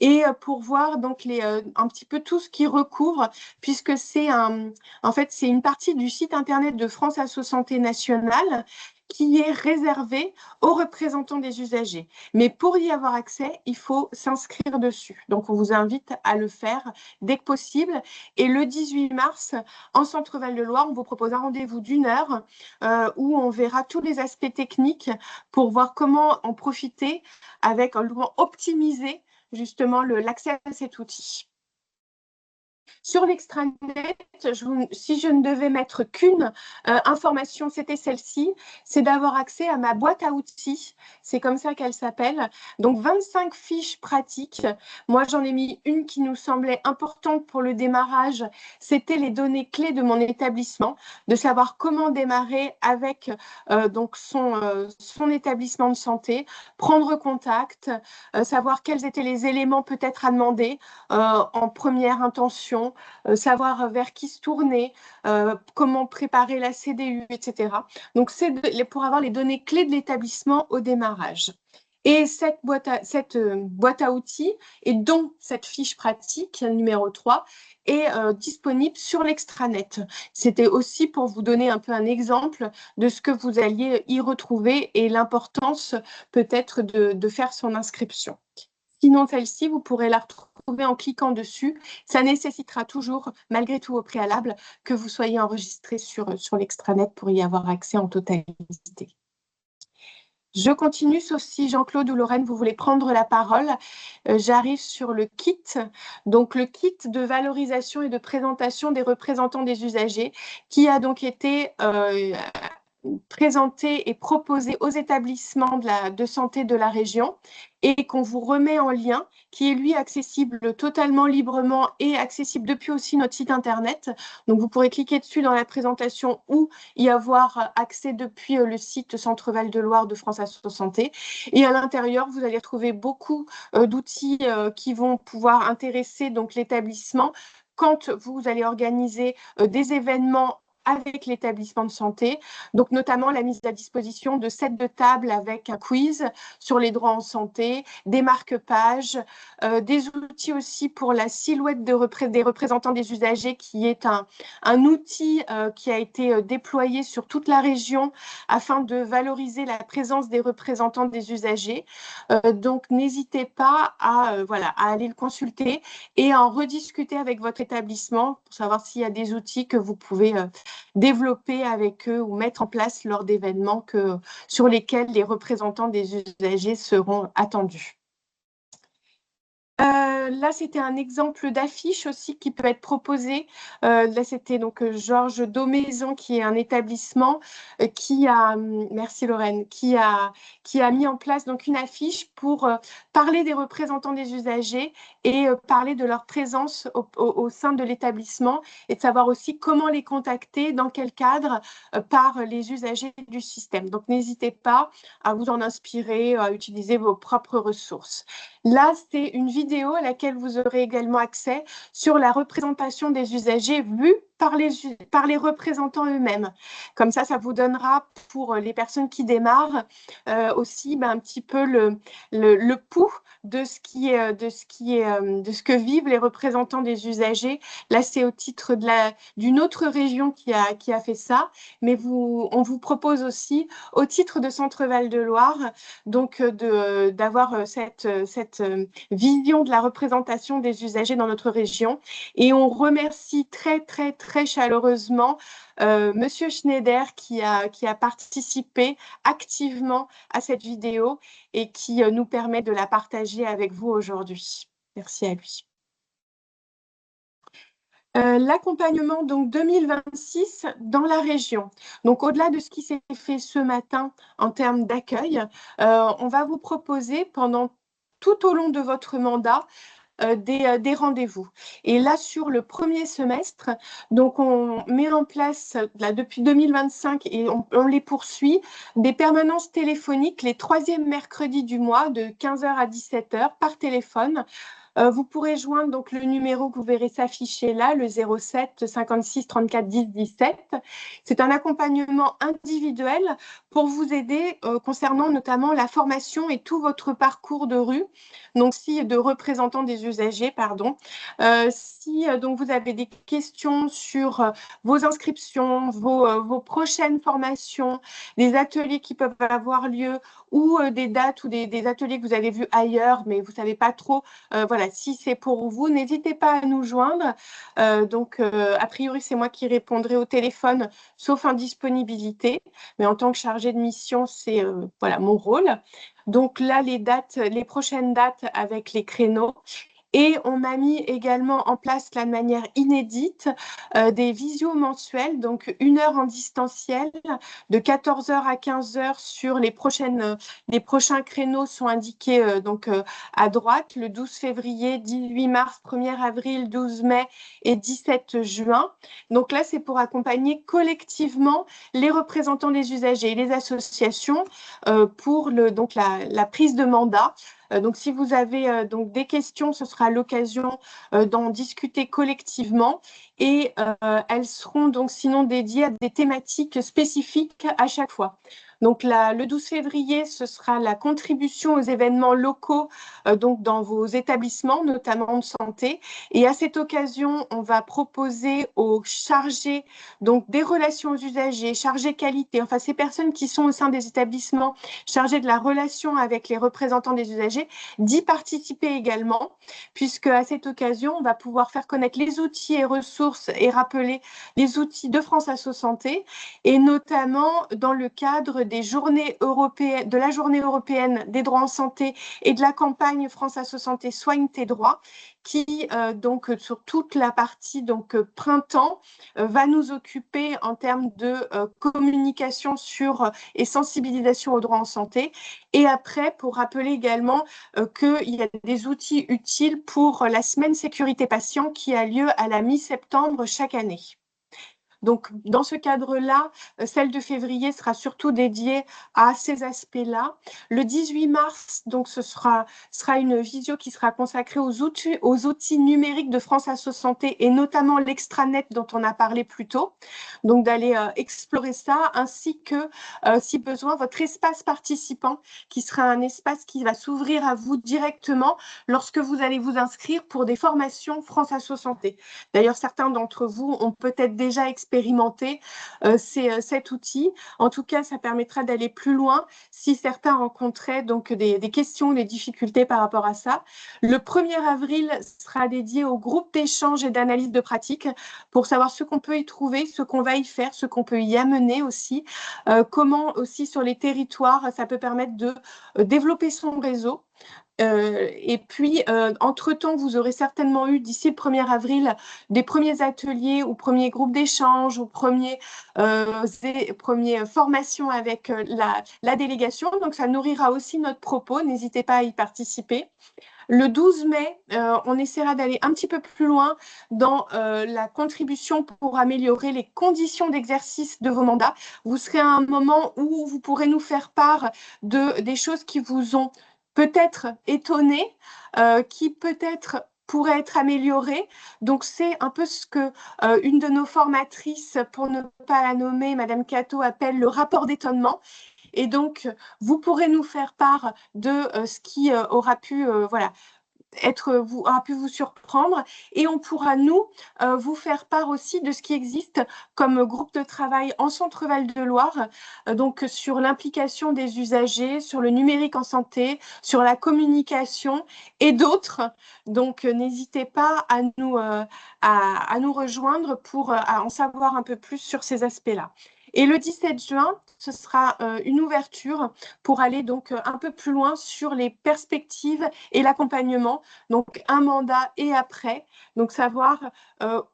et pour voir donc un petit peu tout ce qui recouvre, puisque c'est en fait, c'est une partie du site internet de France Asso Santé Nationale qui est réservée aux représentants des usagers. Mais pour y avoir accès, il faut s'inscrire dessus. Donc, on vous invite à le faire dès que possible. Et le 18 mars, en Centre-Val de Loire, on vous propose un rendez-vous d'1 heure où on verra tous les aspects techniques pour voir comment en profiter avec comment optimiser justement l'accès à cet outil. Sur l'extranet, si je ne devais mettre qu'une information, c'était celle-ci, c'est d'avoir accès à ma boîte à outils. C'est comme ça qu'elle s'appelle. Donc, 25 fiches pratiques. Moi, j'en ai mis une qui nous semblait importante pour le démarrage. C'était les données clés de mon établissement, de savoir comment démarrer avec donc son établissement de santé, prendre contact, savoir quels étaient les éléments peut-être à demander en première intention, savoir vers qui se tourner, comment préparer la CDU, etc. Donc, c'est pour avoir les données clés de l'établissement au démarrage. Et cette boîte à outils, et dont cette fiche pratique, numéro 3, est disponible sur l'extranet. C'était aussi pour vous donner un peu un exemple de ce que vous alliez y retrouver et l'importance peut-être de faire son inscription. Sinon, celle-ci, vous pourrez la retrouver en cliquant dessus. Ça nécessitera toujours, malgré tout au préalable, que vous soyez enregistré sur l'extranet pour y avoir accès en totalité. Je continue, sauf si Jean-Claude ou Lorraine, vous voulez prendre la parole. J'arrive sur le kit. Donc, le kit de valorisation et de présentation des représentants des usagers qui a donc été présenté et proposé aux établissements de santé de la région et qu'on vous remet en lien, qui est lui accessible totalement librement et accessible depuis aussi notre site internet. Donc vous pourrez cliquer dessus dans la présentation ou y avoir accès depuis le site Centre Val de Loire de France Asso Santé. Et à l'intérieur, vous allez trouver beaucoup d'outils qui vont pouvoir intéresser donc l'établissement quand vous allez organiser des événements avec l'établissement de santé, donc notamment la mise à disposition de sets de table avec un quiz sur les droits en santé, des marque-pages, des outils aussi pour la silhouette des représentants des usagers, qui est un outil qui a été déployé sur toute la région afin de valoriser la présence des représentants des usagers. Donc n'hésitez pas à aller le consulter et à en rediscuter avec votre établissement pour savoir s'il y a des outils que vous pouvez développer avec eux ou mettre en place lors d'événements sur lesquels les représentants des usagers seront attendus. Là, c'était un exemple d'affiche aussi qui peut être proposé. Là, c'était donc Georges Daumaison, qui est un établissement qui a, merci Lorraine, qui a mis en place donc une affiche pour parler des représentants des usagers et parler de leur présence au sein de l'établissement et de savoir aussi comment les contacter, dans quel cadre, par les usagers du système. Donc, n'hésitez pas à vous en inspirer, à utiliser vos propres ressources. Là, c'est une vidéo à laquelle vous aurez également accès sur la représentation des usagers vue par les représentants eux-mêmes. Comme ça vous donnera, pour les personnes qui démarrent, aussi un petit peu le pouls de ce que vivent les représentants des usagers. Là, c'est au titre d'une autre région qui a fait ça, mais on vous propose aussi, au titre de Centre Val de Loire, donc d'avoir cette vision de la représentation des usagers dans notre région. Et on remercie très, très, très chaleureusement Monsieur Schneider qui a participé activement à cette vidéo et qui nous permet de la partager avec vous aujourd'hui. Merci à lui. L'accompagnement donc 2026 dans la région. Donc au-delà de ce qui s'est fait ce matin en termes d'accueil, on va vous proposer tout au long de votre mandat des rendez-vous. Et là, sur le premier semestre, donc on met en place, là, depuis 2025, et on les poursuit, des permanences téléphoniques les 3e mercredis du mois de 15h à 17h par téléphone. Vous pourrez joindre donc le numéro que vous verrez s'afficher là, le 07 56 34 10 17. C'est un accompagnement individuel pour vous aider concernant notamment la formation et tout votre parcours de rue, donc de représentants des usagers, pardon. Si donc vous avez des questions sur vos inscriptions, vos prochaines formations, des ateliers qui peuvent avoir lieu ou des dates ou des ateliers que vous avez vus ailleurs, mais vous ne savez pas trop, si c'est pour vous, n'hésitez pas à nous joindre. A priori, c'est moi qui répondrai au téléphone, sauf indisponibilité. Mais en tant que chargée de mission, c'est mon rôle. Donc là, les prochaines dates avec les créneaux. Et on a mis également en place là, de manière inédite des visios mensuelles, donc 1 heure en distanciel, de 14 h à 15 h sur les prochains créneaux sont indiqués donc à droite, le 12 février, 18 mars, 1er avril, 12 mai et 17 juin. Donc là, c'est pour accompagner collectivement les représentants des usagers et les associations pour donc la prise de mandat. Donc, si vous avez donc des questions, ce sera l'occasion d'en discuter collectivement et elles seront donc sinon dédiées à des thématiques spécifiques à chaque fois. Donc, le 12 février, ce sera la contribution aux événements locaux donc dans vos établissements, notamment de santé. Et à cette occasion, on va proposer aux chargés donc des relations aux usagers, chargés qualité, enfin ces personnes qui sont au sein des établissements chargés de la relation avec les représentants des usagers, d'y participer également, puisque à cette occasion, on va pouvoir faire connaître les outils et ressources et rappeler les outils de France Asso Santé, et notamment dans le cadre des journées européennes, de la journée européenne des droits en santé et de la campagne France Asso Santé Soigne tes droits, qui donc sur toute la partie donc printemps va nous occuper en termes de communication sur et sensibilisation aux droits en santé. Et après, pour rappeler également qu'il y a des outils utiles pour la semaine sécurité patient qui a lieu à la mi-septembre chaque année. Donc, dans ce cadre-là, celle de février sera surtout dédiée à ces aspects-là. Le 18 mars, donc, ce sera une visio qui sera consacrée aux outils numériques de France Asso Santé et notamment l'extranet dont on a parlé plus tôt. Donc, d'aller explorer ça, ainsi que, si besoin, votre espace participant, qui sera un espace qui va s'ouvrir à vous directement lorsque vous allez vous inscrire pour des formations France Asso Santé. D'ailleurs, certains d'entre vous ont peut-être déjà expérimenté cet outil. En tout cas, ça permettra d'aller plus loin si certains rencontraient donc des questions, des difficultés par rapport à ça. Le 1er avril sera dédié au groupe d'échange et d'analyse de pratique pour savoir ce qu'on peut y trouver, ce qu'on va y faire, ce qu'on peut y amener aussi, comment aussi sur les territoires, ça peut permettre de développer son réseau. Et puis, entre-temps, vous aurez certainement eu d'ici le 1er avril des premiers ateliers ou premiers groupes d'échange ou premières formations avec la délégation. Donc, ça nourrira aussi notre propos. N'hésitez pas à y participer. Le 12 mai, on essaiera d'aller un petit peu plus loin dans la contribution pour améliorer les conditions d'exercice de vos mandats. Vous serez à un moment où vous pourrez nous faire part des choses qui vous ont peut-être étonné, qui peut-être pourrait être améliorée. Donc, c'est un peu ce que une de nos formatrices, pour ne pas la nommer, Madame Cato, appelle le rapport d'étonnement. Et donc, vous pourrez nous faire part de ce qui aura pu, aura pu vous surprendre, et on pourra, nous, vous faire part aussi de ce qui existe comme groupe de travail en Centre-Val de Loire, donc sur l'implication des usagers, sur le numérique en santé, sur la communication et d'autres. Donc, n'hésitez pas à nous rejoindre pour en savoir un peu plus sur ces aspects-là. Et le 17 juin, ce sera une ouverture pour aller donc un peu plus loin sur les perspectives et l'accompagnement, donc un mandat et après, donc savoir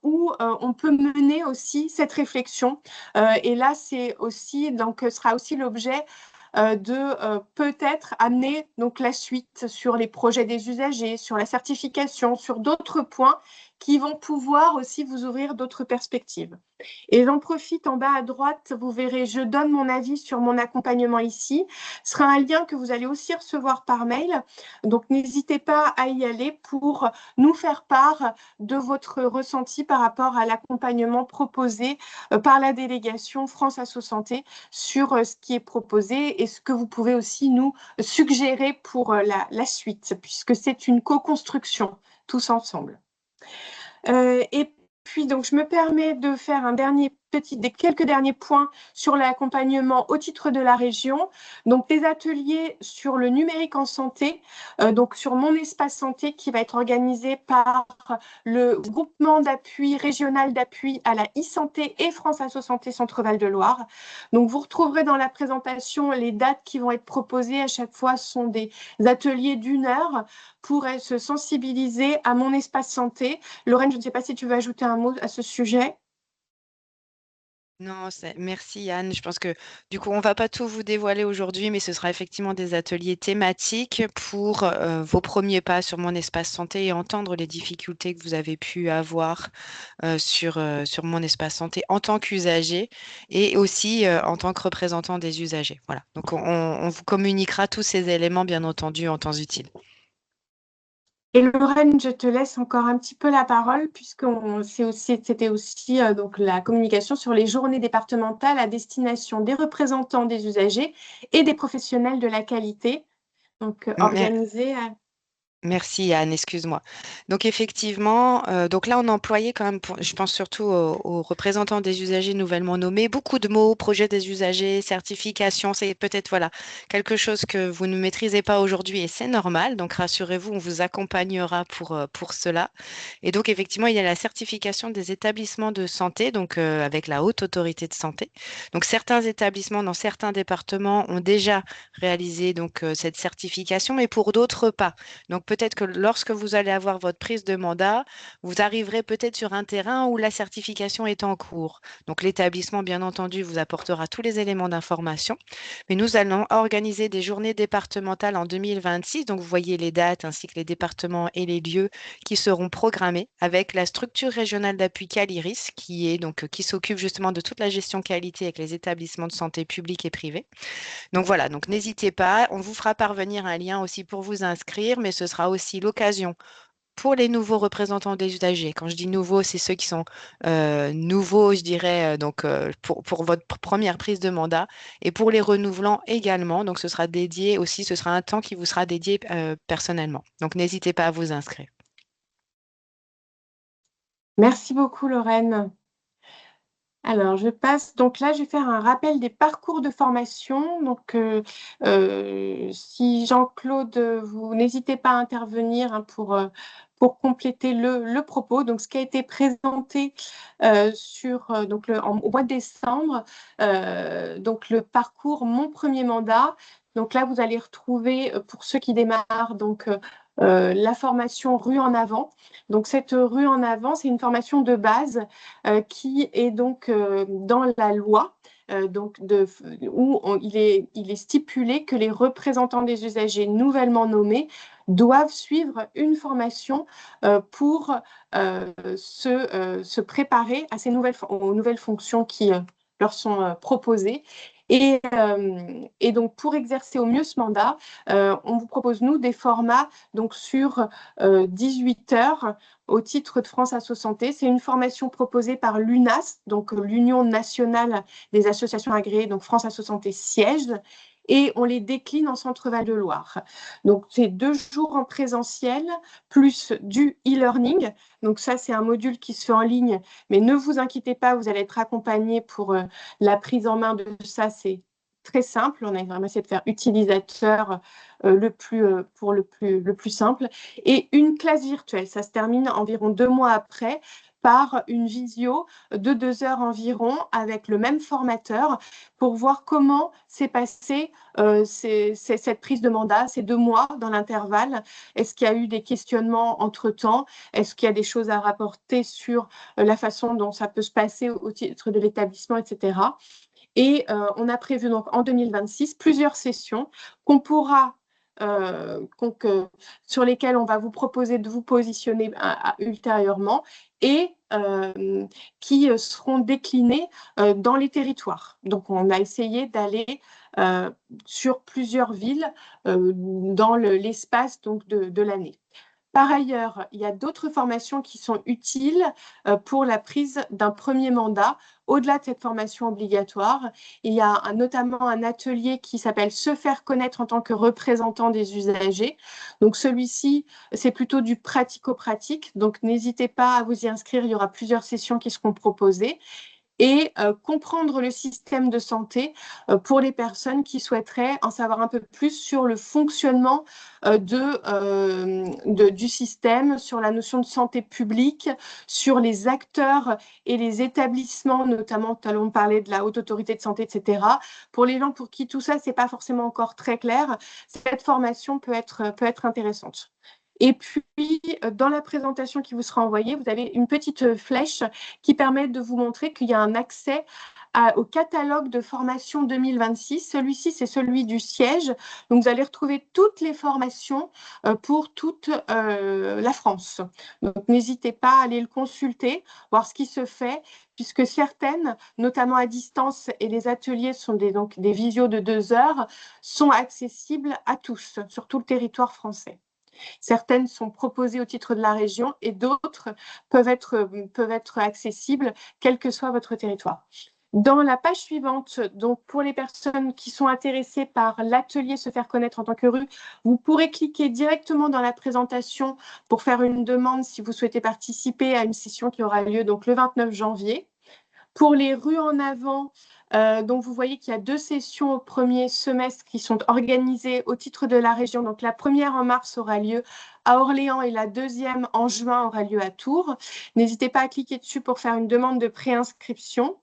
où on peut mener aussi cette réflexion. Et là, c'est aussi, donc, sera aussi l'objet de peut-être amener donc la suite sur les projets des usagers, sur la certification, sur d'autres points qui vont pouvoir aussi vous ouvrir d'autres perspectives. Et j'en profite, en bas à droite, vous verrez, je donne mon avis sur mon accompagnement ici. Ce sera un lien que vous allez aussi recevoir par mail. Donc, n'hésitez pas à y aller pour nous faire part de votre ressenti par rapport à l'accompagnement proposé par la délégation France Asso Santé sur ce qui est proposé et ce que vous pouvez aussi nous suggérer pour la suite, puisque c'est une co-construction tous ensemble. Et puis, donc, je me permets de faire un dernier des quelques derniers points sur l'accompagnement au titre de la région. Donc, des ateliers sur le numérique en santé, donc sur Mon Espace Santé, qui va être organisé par le groupement d'appui régional d'appui à la e-santé et France Asso Santé Centre Val de Loire. Donc, vous retrouverez dans la présentation les dates qui vont être proposées. À chaque fois, ce sont des ateliers d'1 heure pour se sensibiliser à Mon Espace Santé. Lorraine, je ne sais pas si tu veux ajouter un mot à ce sujet. Non, merci Anne. Je pense que du coup, on ne va pas tout vous dévoiler aujourd'hui, mais ce sera effectivement des ateliers thématiques pour vos premiers pas sur Mon Espace Santé et entendre les difficultés que vous avez pu avoir sur Mon Espace Santé en tant qu'usager et aussi en tant que représentant des usagers. Voilà. Donc, on vous communiquera tous ces éléments, bien entendu, en temps utile. Et Lorraine, je te laisse encore un petit peu la parole, puisque c'était aussi donc la communication sur les journées départementales à destination des représentants des usagers et des professionnels de la qualité, donc organisées à... Merci Anne, excuse-moi. Donc effectivement, donc là on a employé quand même, je pense surtout aux représentants des usagers nouvellement nommés, beaucoup de mots, projet des usagers, certification, c'est peut-être voilà quelque chose que vous ne maîtrisez pas aujourd'hui et c'est normal. Donc rassurez-vous, on vous accompagnera pour cela. Et donc effectivement, il y a la certification des établissements de santé, donc avec la Haute Autorité de Santé. Donc certains établissements dans certains départements ont déjà réalisé donc cette certification, mais pour d'autres pas. Donc peut-être que lorsque vous allez avoir votre prise de mandat, vous arriverez peut-être sur un terrain où la certification est en cours. Donc l'établissement, bien entendu, vous apportera tous les éléments d'information. Mais nous allons organiser des journées départementales en 2026. Donc vous voyez les dates ainsi que les départements et les lieux qui seront programmés avec la structure régionale d'appui Caliris qui s'occupe justement de toute la gestion qualité avec les établissements de santé publics et privés. Donc voilà, donc n'hésitez pas, on vous fera parvenir un lien aussi pour vous inscrire, mais ce sera aussi l'occasion pour les nouveaux représentants des usagers. Quand je dis nouveaux, c'est ceux qui sont nouveaux, je dirais, pour votre première prise de mandat et pour les renouvelants également. Donc ce sera dédié aussi, ce sera un temps qui vous sera dédié personnellement. Donc n'hésitez pas à vous inscrire. Merci beaucoup Lorraine. Alors, je passe. Donc là, je vais faire un rappel des parcours de formation. Donc, si Jean-Claude, vous n'hésitez pas à intervenir hein, pour compléter le propos. Donc, ce qui a été présenté au mois de décembre, donc le parcours Mon premier mandat. Donc là, vous allez retrouver, pour ceux qui démarrent, donc la formation Rue en avant. Donc, cette Rue en avant, c'est une formation de base qui est donc dans la loi, où il est stipulé que les représentants des usagers nouvellement nommés doivent suivre une formation pour se préparer à aux nouvelles fonctions qui leur sont proposées. Et donc, pour exercer au mieux ce mandat, on vous propose, nous, des formats donc, sur 18 heures au titre de France Asso Santé. C'est une formation proposée par l'UNAS, donc l'Union nationale des associations agréées, donc France Asso Santé siège, et on les décline en Centre Val de Loire. Donc, c'est 2 jours en présentiel, plus du e-learning. Donc, ça, c'est un module qui se fait en ligne, mais ne vous inquiétez pas, vous allez être accompagné pour la prise en main de ça. C'est très simple. On a vraiment essayé de faire utilisateur le plus simple. Et une classe virtuelle, ça se termine environ 2 mois après par une visio de 2 heures environ avec le même formateur pour voir comment s'est passée cette prise de mandat, ces 2 mois dans l'intervalle. Est-ce qu'il y a eu des questionnements entre-temps? Est-ce qu'il y a des choses à rapporter sur la façon dont ça peut se passer au titre de l'établissement, etc. Et on a prévu donc en 2026 plusieurs sessions qu'on pourra sur lesquelles on va vous proposer de vous positionner ultérieurement et qui seront déclinées dans les territoires. Donc, on a essayé d'aller sur plusieurs villes dans l'espace de l'année. Par ailleurs, il y a d'autres formations qui sont utiles pour la prise d'un premier mandat. Au-delà de cette formation obligatoire, il y a notamment un atelier qui s'appelle « Se faire connaître en tant que représentant des usagers ». Donc celui-ci, c'est plutôt du pratico-pratique. Donc n'hésitez pas à vous y inscrire, il y aura plusieurs sessions qui seront proposées. et comprendre le système de santé pour les personnes qui souhaiteraient en savoir un peu plus sur le fonctionnement du système, sur la notion de santé publique, sur les acteurs et les établissements, notamment, tout à l'heure on parlait de la Haute Autorité de Santé, etc. Pour les gens pour qui tout ça, c'est pas forcément encore très clair, cette formation peut être intéressante. Et puis, dans la présentation qui vous sera envoyée, vous avez une petite flèche qui permet de vous montrer qu'il y a un accès au catalogue de formation 2026. Celui-ci, c'est celui du siège. Donc, vous allez retrouver toutes les formations pour toute la France. Donc, n'hésitez pas à aller le consulter, voir ce qui se fait, puisque certaines, notamment à distance, et les ateliers sont donc des visios de 2 heures, sont accessibles à tous, sur tout le territoire français. Certaines sont proposées au titre de la région et d'autres peuvent être accessibles, quel que soit votre territoire. Dans la page suivante, donc pour les personnes qui sont intéressées par l'atelier Se faire connaître en tant que rue, vous pourrez cliquer directement dans la présentation pour faire une demande si vous souhaitez participer à une session qui aura lieu donc le 29 janvier. Pour les rues en avant, donc vous voyez qu'il y a 2 sessions au premier semestre qui sont organisées au titre de la région. Donc la première en mars aura lieu à Orléans et la deuxième en juin aura lieu à Tours. N'hésitez pas à cliquer dessus pour faire une demande de préinscription.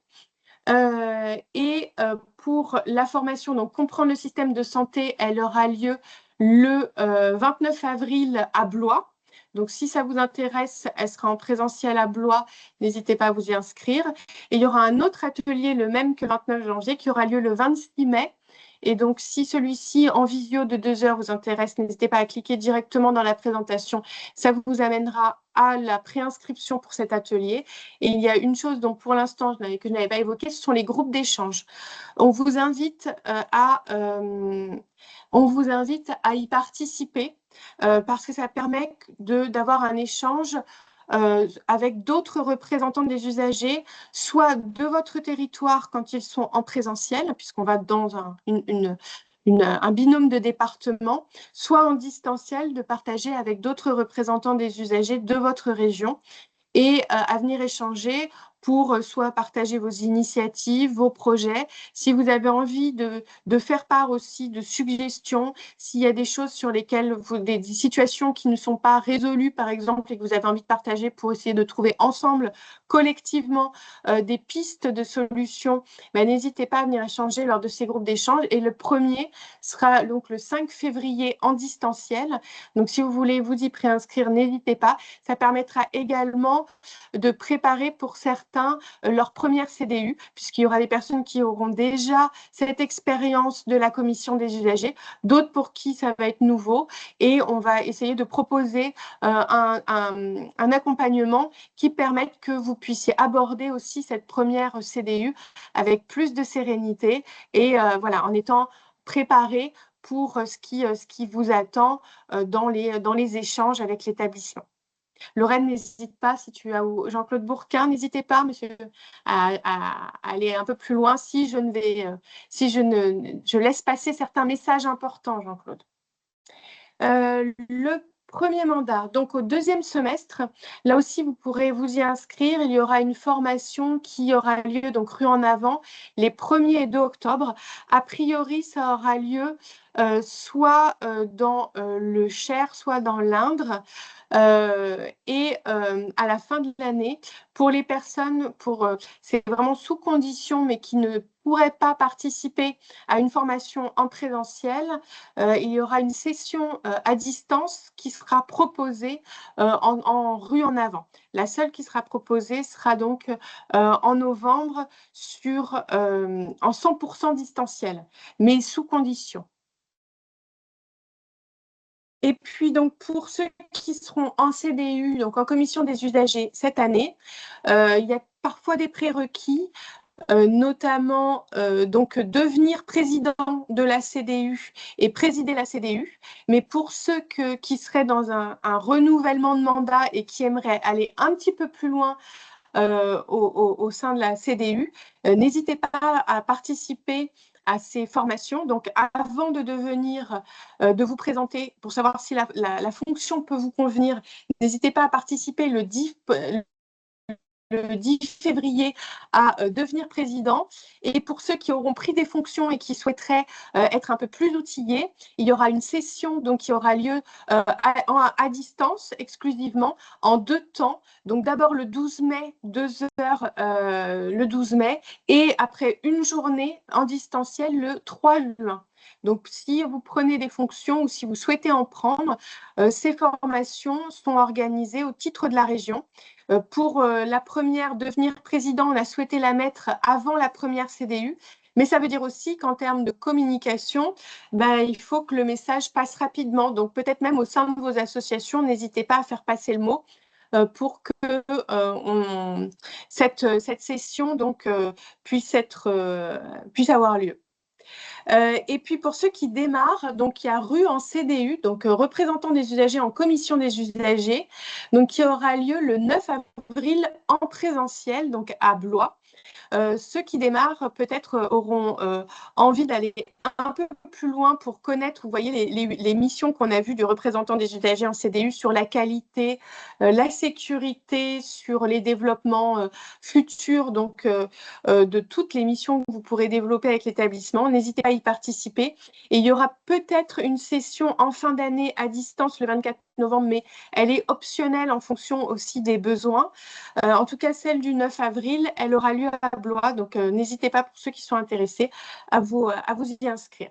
Pour la formation, donc comprendre le système de santé, elle aura lieu le 29 avril à Blois. Donc, si ça vous intéresse, elle sera en présentiel à Blois. N'hésitez pas à vous y inscrire. Et il y aura un autre atelier, le même que le 29 janvier, qui aura lieu le 26 mai. Et donc, si celui-ci en visio de 2 heures vous intéresse, n'hésitez pas à cliquer directement dans la présentation. Ça vous amènera à la préinscription pour cet atelier. Et il y a une chose dont pour l'instant que je n'avais pas évoqué, ce sont les groupes d'échange. On vous invite à y participer parce que ça permet d'avoir un échange avec d'autres représentants des usagers, soit de votre territoire quand ils sont en présentiel, puisqu'on va dans un binôme de département, soit en distanciel, de partager avec d'autres représentants des usagers de votre région et à venir échanger pour soit partager vos initiatives, vos projets. Si vous avez envie de faire part aussi de suggestions, s'il y a des choses sur lesquelles des situations qui ne sont pas résolues, par exemple, et que vous avez envie de partager pour essayer de trouver ensemble, collectivement, des pistes de solutions, n'hésitez pas à venir échanger lors de ces groupes d'échange. Et le premier sera donc le 5 février en distanciel. Donc, si vous voulez vous y préinscrire, n'hésitez pas. Ça permettra également de préparer pour certains leur première CDU, puisqu'il y aura des personnes qui auront déjà cette expérience de la commission des usagers, d'autres pour qui ça va être nouveau, et on va essayer de proposer un accompagnement qui permette que vous puissiez aborder aussi cette première CDU avec plus de sérénité et voilà, en étant préparé pour ce qui vous attend dans les échanges avec l'établissement. Lorraine, n'hésite pas, si tu as Jean-Claude Bourquin, n'hésitez pas, monsieur, à aller un peu plus loin si je laisse passer certains messages importants, Jean-Claude. Le premier mandat, donc au 2e semestre, là aussi vous pourrez vous y inscrire. Il y aura une formation qui aura lieu, donc rue en avant, les 1er et 2 octobre. A priori, ça aura lieu soit dans le Cher, soit dans l'Indre. À la fin de l'année, pour les personnes, c'est vraiment sous condition, mais qui ne pourraient pas participer à une formation en présentiel, il y aura une session à distance qui sera proposée en rue en avant. La seule qui sera proposée sera donc en novembre en 100% distanciel, mais sous condition. Et puis, donc, pour ceux qui seront en CDU, donc en commission des usagers cette année, il y a parfois des prérequis, notamment donc devenir président de la CDU et présider la CDU. Mais pour ceux qui seraient dans un renouvellement de mandat et qui aimeraient aller un petit peu plus loin au sein de la CDU, n'hésitez pas à participer à ces formations. Donc, avant de vous présenter pour savoir si la fonction peut vous convenir, n'hésitez pas à participer le 10 le 10 février à devenir président. Et pour ceux qui auront pris des fonctions et qui souhaiteraient être un peu plus outillés, il y aura une session donc, qui aura lieu à distance exclusivement en 2 temps. Donc d'abord le 12 mai, 2 heures le 12 mai et après une journée en distanciel le 3 juin. Donc, si vous prenez des fonctions ou si vous souhaitez en prendre, ces formations sont organisées au titre de la région. Pour la première, devenir président, on a souhaité la mettre avant la première CDU. Mais ça veut dire aussi qu'en termes de communication, il faut que le message passe rapidement. Donc, peut-être même au sein de vos associations, n'hésitez pas à faire passer le mot pour que cette session donc, puisse avoir lieu. Et puis pour ceux qui démarrent, donc il y a Rue en CDU, donc représentant des usagers en commission des usagers, donc qui aura lieu le 9 avril en présentiel, donc à Blois. Ceux qui démarrent peut-être auront envie d'aller un peu plus loin pour connaître, vous voyez, les missions qu'on a vues du représentant des usagers en CDU sur la qualité, la sécurité, sur les développements futurs donc, de toutes les missions que vous pourrez développer avec l'établissement. N'hésitez pas à y participer. Et il y aura peut-être une session en fin d'année à distance le 24 novembre, mais elle est optionnelle en fonction aussi des besoins. En tout cas, celle du 9 avril, elle aura lieu à Blois. Donc, n'hésitez pas pour ceux qui sont intéressés à vous y inscrire.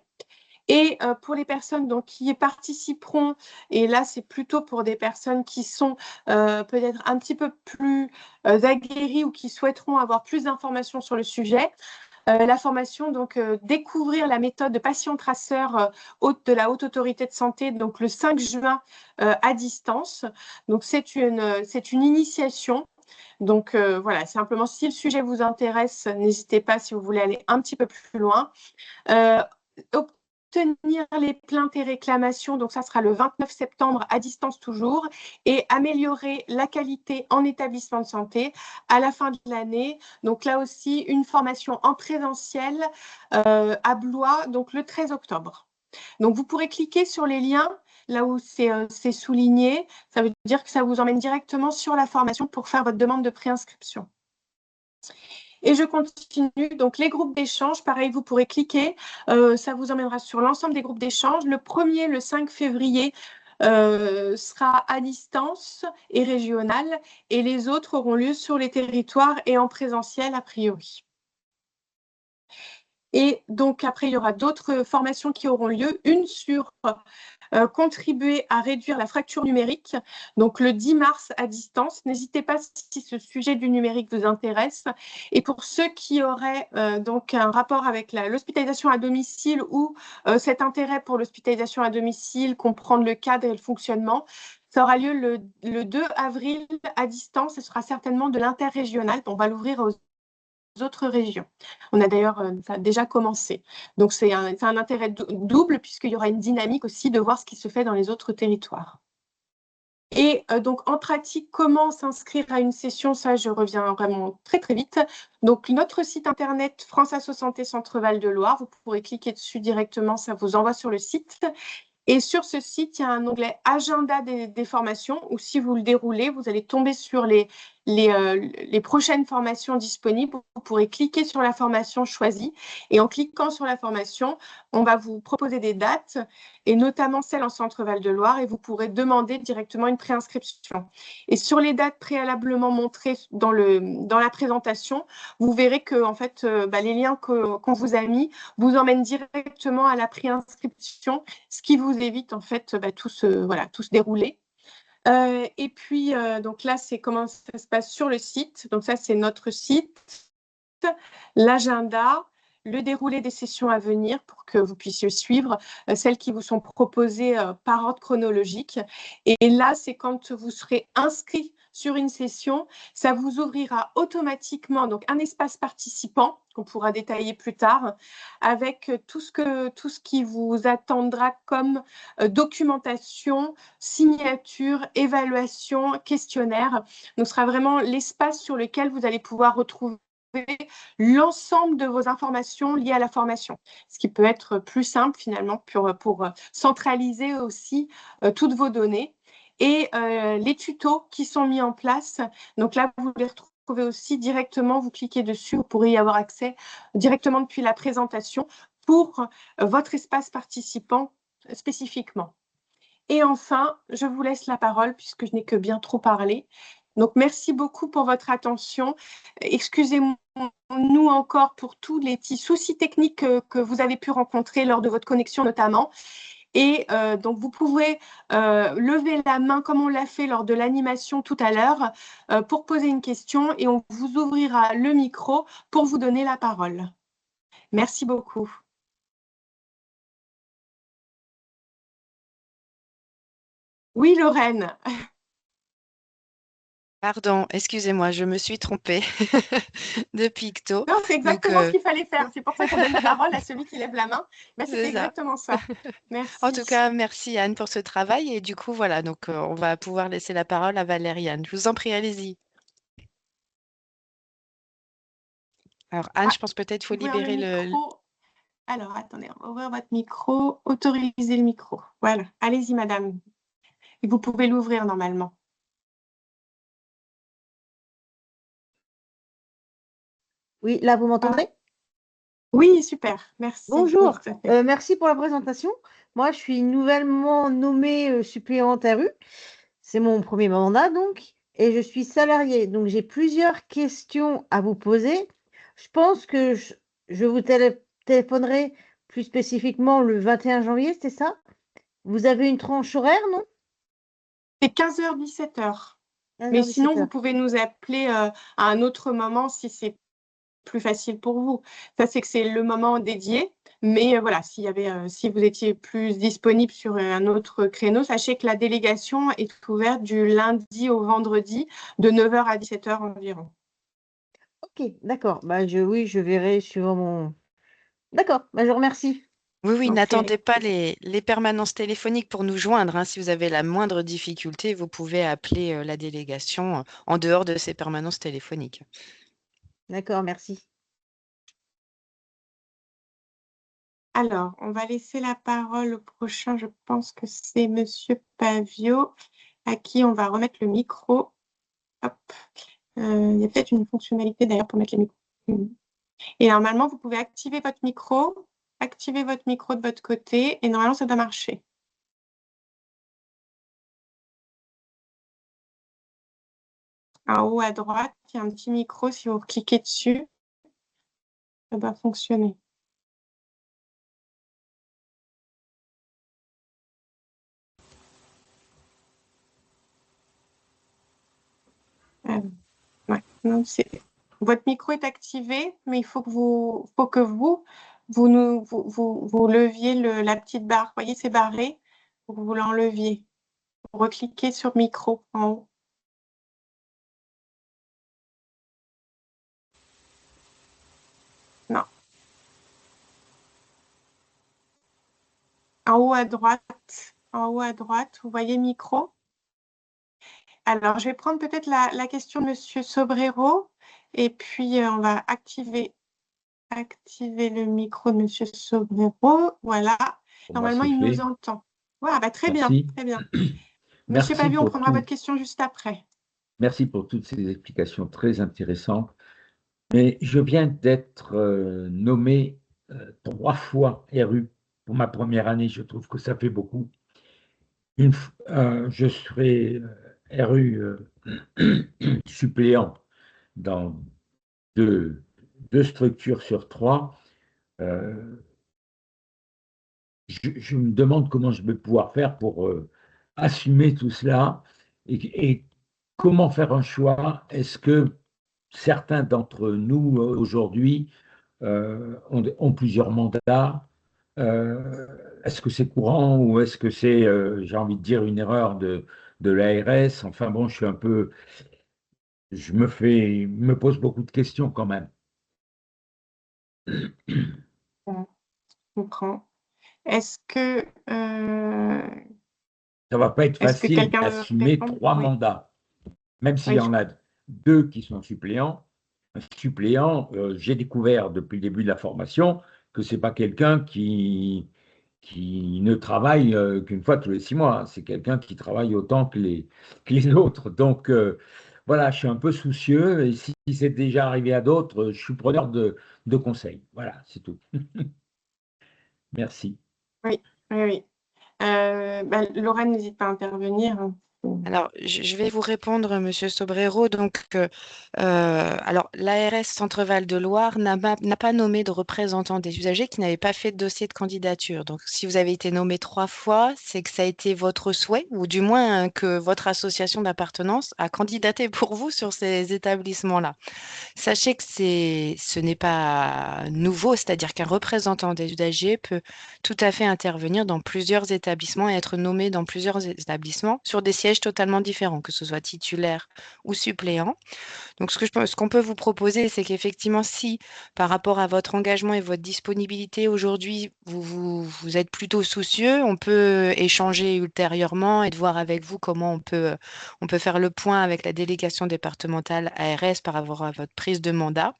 Et pour les personnes donc, qui y participeront, et là, c'est plutôt pour des personnes qui sont peut-être un petit peu plus aguerries ou qui souhaiteront avoir plus d'informations sur le sujet, la formation, donc découvrir la méthode de patient traceur de la Haute Autorité de Santé, donc le 5 juin à distance. Donc, c'est une initiation. Donc, voilà, simplement, si le sujet vous intéresse, n'hésitez pas si vous voulez aller un petit peu plus loin. Obtenir les plaintes et réclamations, donc ça sera le 29 septembre à distance toujours, et améliorer la qualité en établissement de santé à la fin de l'année. Donc là aussi, une formation en présentiel à Blois, donc le 13 octobre. Donc vous pourrez cliquer sur les liens là où c'est souligné. Ça veut dire que ça vous emmène directement sur la formation pour faire votre demande de préinscription. Et je continue. Donc, les groupes d'échange, pareil, vous pourrez cliquer. Ça vous emmènera sur l'ensemble des groupes d'échange. Le premier, le 5 février, sera à distance et régional. Et les autres auront lieu sur les territoires et en présentiel, a priori. Et donc, après, il y aura d'autres formations qui auront lieu. Une sur contribuer à réduire la fracture numérique, donc le 10 mars à distance. N'hésitez pas si ce sujet du numérique vous intéresse. Et pour ceux qui auraient donc un rapport avec l'hospitalisation à domicile ou cet intérêt pour l'hospitalisation à domicile, comprendre le cadre et le fonctionnement, ça aura lieu le 2 avril à distance. Ce sera certainement de l'interrégional. On va l'ouvrir aux autres régions. On a d'ailleurs déjà commencé. Donc, c'est un intérêt double puisqu'il y aura une dynamique aussi de voir ce qui se fait dans les autres territoires. Et donc, en pratique, comment s'inscrire à une session? Ça, je reviens vraiment très, très vite. Donc, notre site internet France Asso Santé Centre Val de Loire, vous pourrez cliquer dessus directement, ça vous envoie sur le site. Et sur ce site, il y a un onglet agenda des formations où si vous le déroulez, vous allez tomber sur les prochaines formations disponibles. Vous pourrez cliquer sur la formation choisie et en cliquant sur la formation, on va vous proposer des dates et notamment celle en Centre Val de Loire et vous pourrez demander directement une préinscription. Et sur les dates préalablement montrées dans la présentation, vous verrez que en fait, les liens qu'on vous a mis vous emmènent directement à la préinscription, ce qui vous évite en fait tout se dérouler. Et puis, donc là, c'est comment ça se passe sur le site. Donc ça, c'est notre site, l'agenda, le déroulé des sessions à venir pour que vous puissiez suivre celles qui vous sont proposées par ordre chronologique. Et là, c'est quand vous serez inscrit sur une session, ça vous ouvrira automatiquement donc un espace participant qu'on pourra détailler plus tard avec tout ce qui vous attendra comme documentation, signature, évaluation, questionnaire. Donc, ce sera vraiment l'espace sur lequel vous allez pouvoir retrouver l'ensemble de vos informations liées à la formation, ce qui peut être plus simple finalement pour centraliser aussi toutes vos données. Et les tutos qui sont mis en place, donc là, vous les retrouvez pouvez aussi directement vous cliquer dessus. Vous pourrez y avoir accès directement depuis la présentation pour votre espace participant spécifiquement. Et enfin, je vous laisse la parole puisque je n'ai que bien trop parlé. Donc, merci beaucoup pour votre attention. Excusez-nous encore pour tous les petits soucis techniques que vous avez pu rencontrer lors de votre connexion notamment. Et donc, vous pouvez lever la main comme on l'a fait lors de l'animation tout à l'heure pour poser une question et on vous ouvrira le micro pour vous donner la parole. Merci beaucoup. Oui, Lorraine. Pardon, excusez-moi, je me suis trompée de picto. Non, c'est exactement ce qu'il fallait faire. C'est pour ça qu'on donne la parole à celui qui lève la main. Ben, c'était C'est ça. exactement ça. Merci. En tout cas, merci Anne pour ce travail. Et du coup, voilà, donc on va pouvoir laisser la parole à Valériane. Je vous en prie, allez-y. Alors Anne, je pense peut-être qu'il faut Ouvrir le libérer le... micro. Alors, attendez, on va ouvrir votre micro. Autoriser le micro. Voilà. Allez-y, madame. Et vous pouvez l'ouvrir normalement. Oui, là, vous m'entendez? Oui, super. Merci. Bonjour. Oui, tout à fait. Merci pour la présentation. Moi, je suis nouvellement nommée suppléante RU. C'est mon premier mandat, donc, et je suis salariée. Donc, j'ai plusieurs questions à vous poser. Je pense que je vous téléphonerai plus spécifiquement le 21 janvier, c'est ça? Vous avez une tranche horaire, non? C'est 15h, 17h. 15h, Mais sinon, 17h. vous pouvez nous appeler à un autre moment si c'est plus facile pour vous. Ça, c'est que c'est le moment dédié. Mais voilà, si vous étiez plus disponible sur un autre créneau, sachez que la délégation est ouverte du lundi au vendredi de 9h à 17h environ. Ok, d'accord. Bah, oui, je verrai suivant mon... D'accord, bah, je vous remercie. Oui, Donc, n'attendez pas les permanences téléphoniques pour nous joindre, hein. Si vous avez la moindre difficulté, vous pouvez appeler la délégation en dehors de ces permanences téléphoniques. D'accord, merci. alors, on va laisser la parole au prochain. Je pense que c'est Monsieur Pavio, à qui on va remettre le micro. Hop. Il y a peut-être une fonctionnalité d'ailleurs pour mettre les micros. Et normalement, vous pouvez activer votre micro de votre côté et normalement, ça doit marcher. En haut à droite, il y a un petit micro. Si vous cliquez dessus, ça doit fonctionner. Ouais. Non, votre micro est activé, mais il faut que vous leviez la petite barre. Vous voyez, c'est barré. Il faut que vous l'enleviez. Vous recliquez sur micro en haut. Non. En haut à droite, vous voyez micro. Alors, je vais prendre peut-être la question de Monsieur Sobrero et puis on va activer le micro de Monsieur Sobrero. Voilà. Normalement, il nous entend. Voilà, bah, très bien, très bien. Monsieur Pavio, on prendra votre question juste après. Merci pour toutes ces explications très intéressantes. Mais je viens d'être nommé 3 fois RU pour ma première année. Je trouve que ça fait beaucoup. Je serai RU suppléant dans deux structures sur 3. Je me demande comment je vais pouvoir faire pour assumer tout cela et comment faire un choix. Est-ce que certains d'entre nous aujourd'hui ont plusieurs mandats? Est-ce que c'est courant ou est-ce que c'est, j'ai envie de dire, une erreur de l'ARS? Enfin bon, je me pose beaucoup de questions quand même. Je comprends. Est-ce que Ça va pas être facile quelqu'un veut d'assumer répondre? 3 Oui. mandats, même s'il Oui, y en a 2 qui sont suppléants. Un suppléant, j'ai découvert depuis le début de la formation que c'est pas quelqu'un qui ne travaille qu'une fois tous les 6 mois. C'est quelqu'un qui travaille autant que les autres. Donc, voilà, je suis un peu soucieux et si c'est déjà arrivé à d'autres, je suis preneur de conseils. Voilà, c'est tout. Merci. Oui, oui, oui. Lorraine, n'hésite pas à intervenir, hein. Alors, je vais vous répondre, Monsieur Sobrero. Donc, alors, l'ARS Centre-Val de Loire n'a pas nommé de représentant des usagers qui n'avaient pas fait de dossier de candidature. Donc, si vous avez été nommé 3 fois, c'est que ça a été votre souhait, ou du moins que votre association d'appartenance a candidaté pour vous sur ces établissements-là. Sachez que ce n'est pas nouveau, c'est-à-dire qu'un représentant des usagers peut tout à fait intervenir dans plusieurs établissements et être nommé dans plusieurs établissements sur des sièges totalement différents, que ce soit titulaire ou suppléant. Donc, ce qu'on peut vous proposer, c'est qu'effectivement, si par rapport à votre engagement et votre disponibilité aujourd'hui, vous êtes plutôt soucieux, on peut échanger ultérieurement et de voir avec vous comment on peut faire le point avec la délégation départementale ARS par rapport à votre prise de mandat.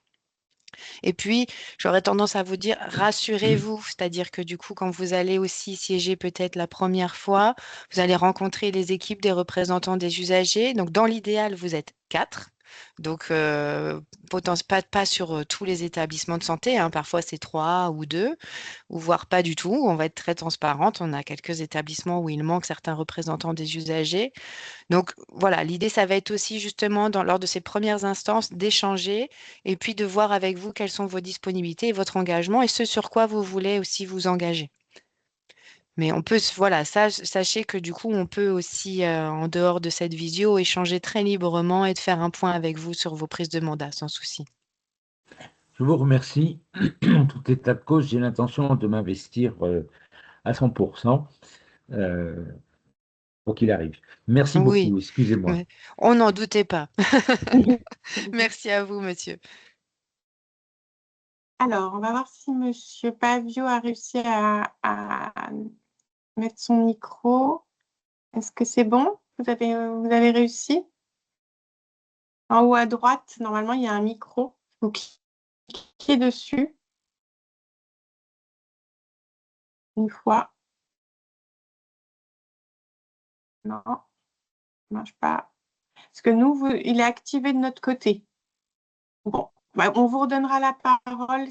Et puis, j'aurais tendance à vous dire, rassurez-vous, c'est-à-dire que du coup, quand vous allez aussi siéger peut-être la première fois, vous allez rencontrer les équipes des représentants des usagers. Donc, dans l'idéal, vous êtes 4. Donc, pas sur tous les établissements de santé, hein. Parfois, c'est 3 ou 2, ou voire pas du tout. On va être très transparente. On a quelques établissements où il manque certains représentants des usagers. Donc voilà, l'idée, ça va être aussi justement lors de ces premières instances d'échanger et puis de voir avec vous quelles sont vos disponibilités et votre engagement et ce sur quoi vous voulez aussi vous engager. Mais on peut, voilà, sachez que du coup, on peut aussi, en dehors de cette visio, échanger très librement et de faire un point avec vous sur vos prises de mandat, sans souci. Je vous remercie. En tout état de cause, j'ai l'intention de m'investir à 100% euh, pour qu'il arrive. Merci Oui, beaucoup. Excusez-moi. ouais, on n'en doutait pas. Merci à vous, monsieur. Alors, on va voir si Monsieur Pavio a réussi à mettre son micro. Est-ce que c'est bon? Vous avez réussi? En haut à droite, normalement, il y a un micro. Vous cliquez dessus une fois. Non, ça ne marche pas. Parce que nous, il est activé de notre côté. Bon, on vous redonnera la parole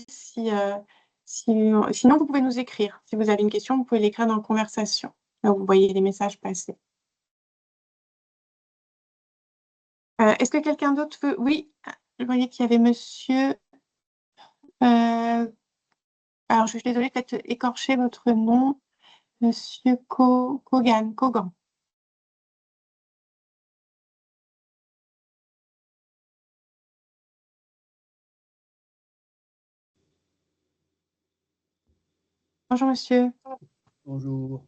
sinon, vous pouvez nous écrire. Si vous avez une question, vous pouvez l'écrire dans la conversation. Là, vous voyez les messages passer. Est-ce que quelqu'un d'autre veut? Oui, je voyais qu'il y avait monsieur. Alors, je suis désolée, peut-être écorcher votre nom. Monsieur Kogan. Bonjour, monsieur. Bonjour.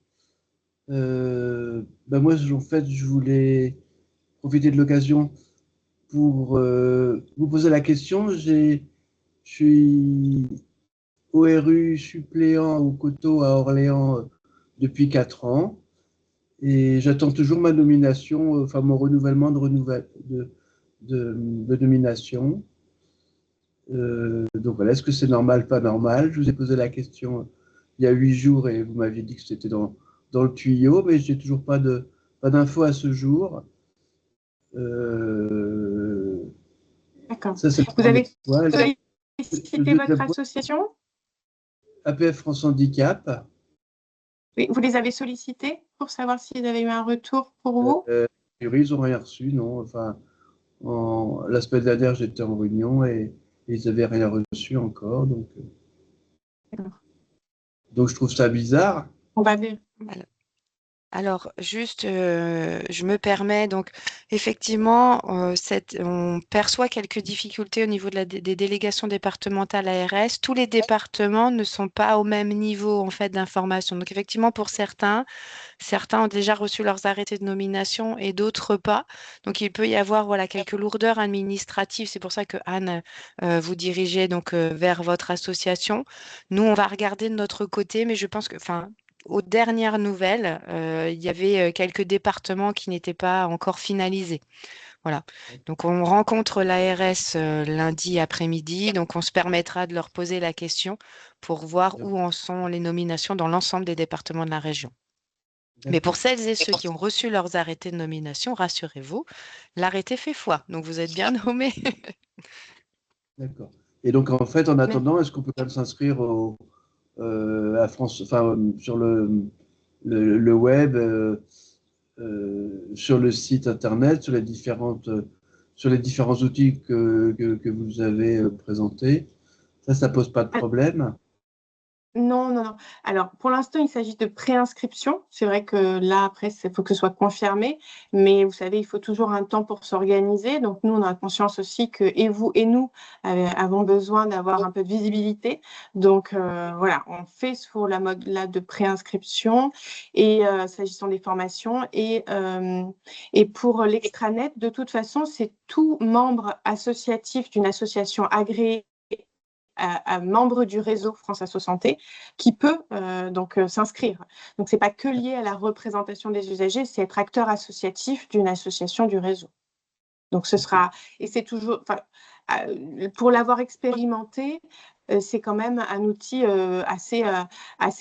Moi, en fait, je voulais profiter de l'occasion pour vous poser la question. Je suis ORU suppléant au Coteau à Orléans depuis 4 ans et j'attends toujours ma nomination, enfin mon renouvellement de nomination. Donc voilà, est-ce que c'est normal, pas normal? Je vous ai posé la question il y a 8 jours et vous m'aviez dit que c'était dans le tuyau, mais je n'ai toujours pas d'infos à ce jour. D'accord. Ça, c'est Vous avez le sollicité votre association? APF France Handicap. Oui, vous les avez sollicités pour savoir s'ils avaient eu un retour pour vous? Ils n'ont rien reçu, non. Enfin, la semaine dernière, j'étais en réunion et ils n'avaient rien reçu encore. Donc, je trouve ça bizarre. On va ver- Alors, juste, je me permets, donc, effectivement, on perçoit quelques difficultés au niveau des délégations départementales ARS. Tous les départements ne sont pas au même niveau, en fait, d'information. Donc, effectivement, pour certains ont déjà reçu leurs arrêtés de nomination et d'autres pas. Donc, il peut y avoir, voilà, quelques lourdeurs administratives. C'est pour ça que Anne, vous dirigez donc vers votre association. Nous, on va regarder de notre côté, mais je pense que, enfin, aux dernières nouvelles, il y avait quelques départements qui n'étaient pas encore finalisés. Voilà. Donc, on rencontre l'ARS lundi après-midi. Donc, on se permettra de leur poser la question pour voir où en sont les nominations dans l'ensemble des départements de la région. Mais pour D'accord. celles et ceux qui ont reçu leurs arrêtés de nomination, rassurez-vous, l'arrêté fait foi. Donc, vous êtes bien nommés. D'accord. Et donc, en fait, en Mais- attendant, est-ce qu'on peut quand même s'inscrire à France, enfin, sur le web, sur le site internet, sur les différents outils que vous avez présentés? Ça pose pas de problème? Non, non, non. Alors, pour l'instant, il s'agit de préinscription. C'est vrai que là, après, il faut que ce soit confirmé. Mais vous savez, il faut toujours un temps pour s'organiser. Donc, nous, on a conscience aussi que et vous et nous avons besoin d'avoir un peu de visibilité. Donc, voilà, on fait sur la mode là de préinscription et s'agissant des formations. Et pour l'extranet, de toute façon, c'est tout membre associatif d'une association agréée à membre du réseau France Asso Santé qui peut s'inscrire. Donc, ce n'est pas que lié à la représentation des usagers, c'est être acteur associatif d'une association du réseau. Donc, ce sera, et c'est toujours, pour l'avoir expérimenté, c'est quand même un outil assez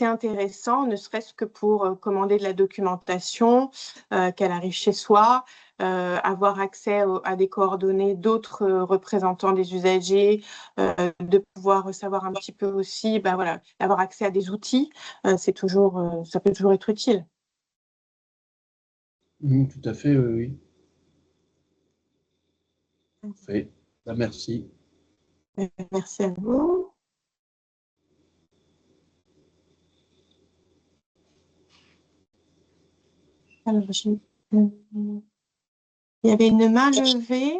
intéressant, ne serait-ce que pour commander de la documentation, qu'elle arrive chez soi, avoir accès à des coordonnées d'autres représentants des usagers, de pouvoir savoir un petit peu aussi, voilà, d'avoir accès à des outils, ça peut toujours être utile. Tout à fait, oui, oui. Parfait. Merci. Merci à vous. Alors, il y avait une main levée.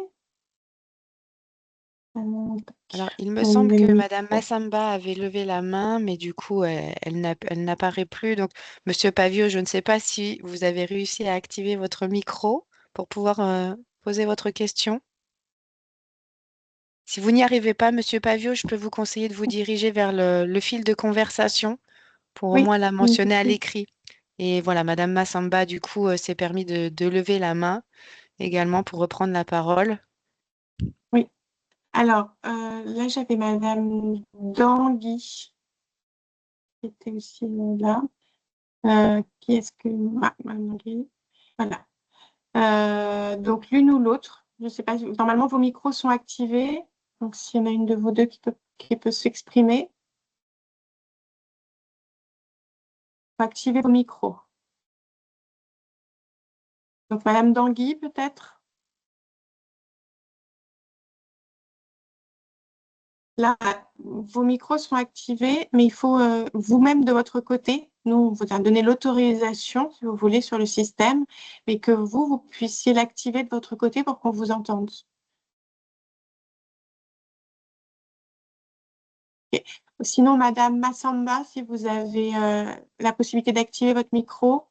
Alors, il me Le semble que micro. Madame Massamba avait levé la main, mais du coup, elle n'apparaît plus. Donc, Monsieur Pavio, je ne sais pas si vous avez réussi à activer votre micro pour pouvoir poser votre question. Si vous n'y arrivez pas, Monsieur Pavio, je peux vous conseiller de vous diriger vers le fil de conversation pour au Oui, moins la mentionner à l'écrit. Et voilà, Madame Massamba, du coup, s'est permis de lever la main également pour reprendre la parole. oui. Alors, là, j'avais Madame Danguy qui était aussi là. Qui est-ce que... Ah, Madame Danguy. Voilà. Donc, l'une ou l'autre. Je ne sais pas. Normalement, vos micros sont activés. Donc, s'il y en a une de vous deux qui peut s'exprimer, activez vos micros. Donc, Madame Danguy, peut-être. Là, vos micros sont activés, mais il faut vous-même de votre côté, nous, on vous a donné l'autorisation, si vous voulez, sur le système, mais que vous puissiez l'activer de votre côté pour qu'on vous entende. Okay. Sinon, Madame Massamba, si vous avez la possibilité d'activer votre micro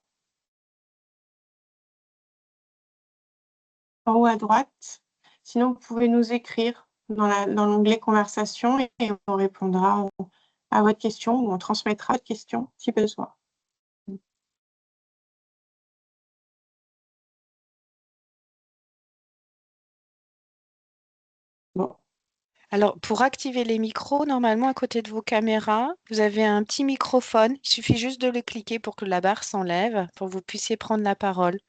en haut à droite. Sinon, vous pouvez nous écrire dans l'onglet conversation et on répondra à votre question ou on transmettra votre question si besoin. Bon. Alors, pour activer les micros, normalement, à côté de vos caméras, vous avez un petit microphone. Il suffit juste de le cliquer pour que la barre s'enlève, pour que vous puissiez prendre la parole.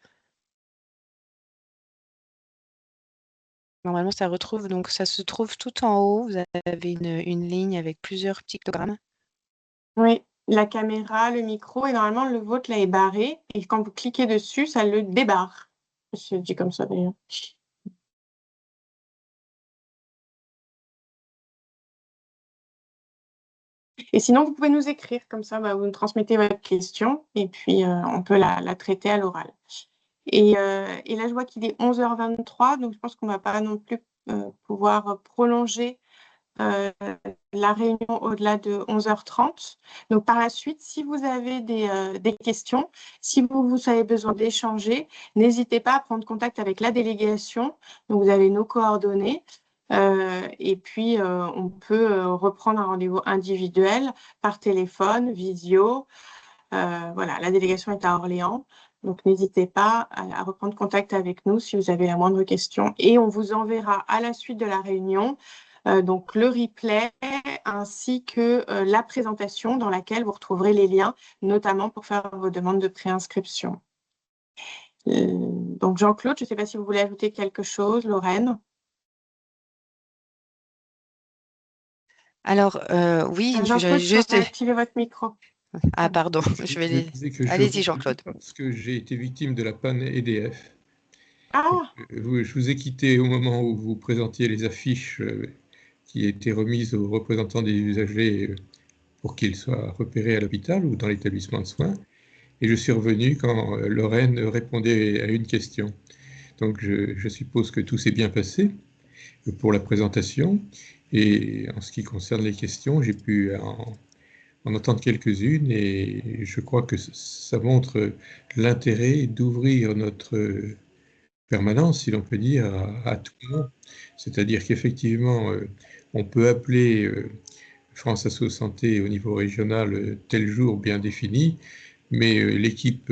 Normalement, ça se trouve tout en haut. Vous avez une ligne avec plusieurs pictogrammes. Oui, la caméra, le micro, et normalement, le vôtre, là, est barré. Et quand vous cliquez dessus, ça le débarre. Je dis comme ça, d'ailleurs. Et sinon, vous pouvez nous écrire, comme ça, vous nous transmettez votre question, et puis on peut la traiter à l'oral. Et là, je vois qu'il est 11h23, donc je pense qu'on ne va pas non plus pouvoir prolonger la réunion au-delà de 11h30. Donc, par la suite, si vous avez des questions, si vous avez besoin d'échanger, n'hésitez pas à prendre contact avec la délégation. Donc, vous avez nos coordonnées. Et puis, on peut reprendre un rendez-vous individuel par téléphone, visio. Voilà, la délégation est à Orléans. Donc, n'hésitez pas à reprendre contact avec nous si vous avez la moindre question. Et on vous enverra à la suite de la réunion donc le replay ainsi que la présentation dans laquelle vous retrouverez les liens, notamment pour faire vos demandes de préinscription. Donc Jean-Claude, je ne sais pas si vous voulez ajouter quelque chose, Lorraine. Alors, oui, Jean-Claude, il juste... faudrait activer votre micro. Ah, pardon, je vais les... disais que je Allez-y, rebondis Jean-Claude. parce que j'ai été victime de la panne EDF. Ah, Je vous ai quitté au moment où vous présentiez les affiches qui étaient remises aux représentants des usagers pour qu'ils soient repérés à l'hôpital ou dans l'établissement de soins. Et je suis revenu quand Lorraine répondait à une question. Donc je suppose que tout s'est bien passé pour la présentation. Et en ce qui concerne les questions, j'ai pu en entendre quelques-unes et je crois que ça montre l'intérêt d'ouvrir notre permanence, si l'on peut dire, à tout le monde. C'est-à-dire qu'effectivement, on peut appeler France Asso Santé au niveau régional tel jour bien défini, mais l'équipe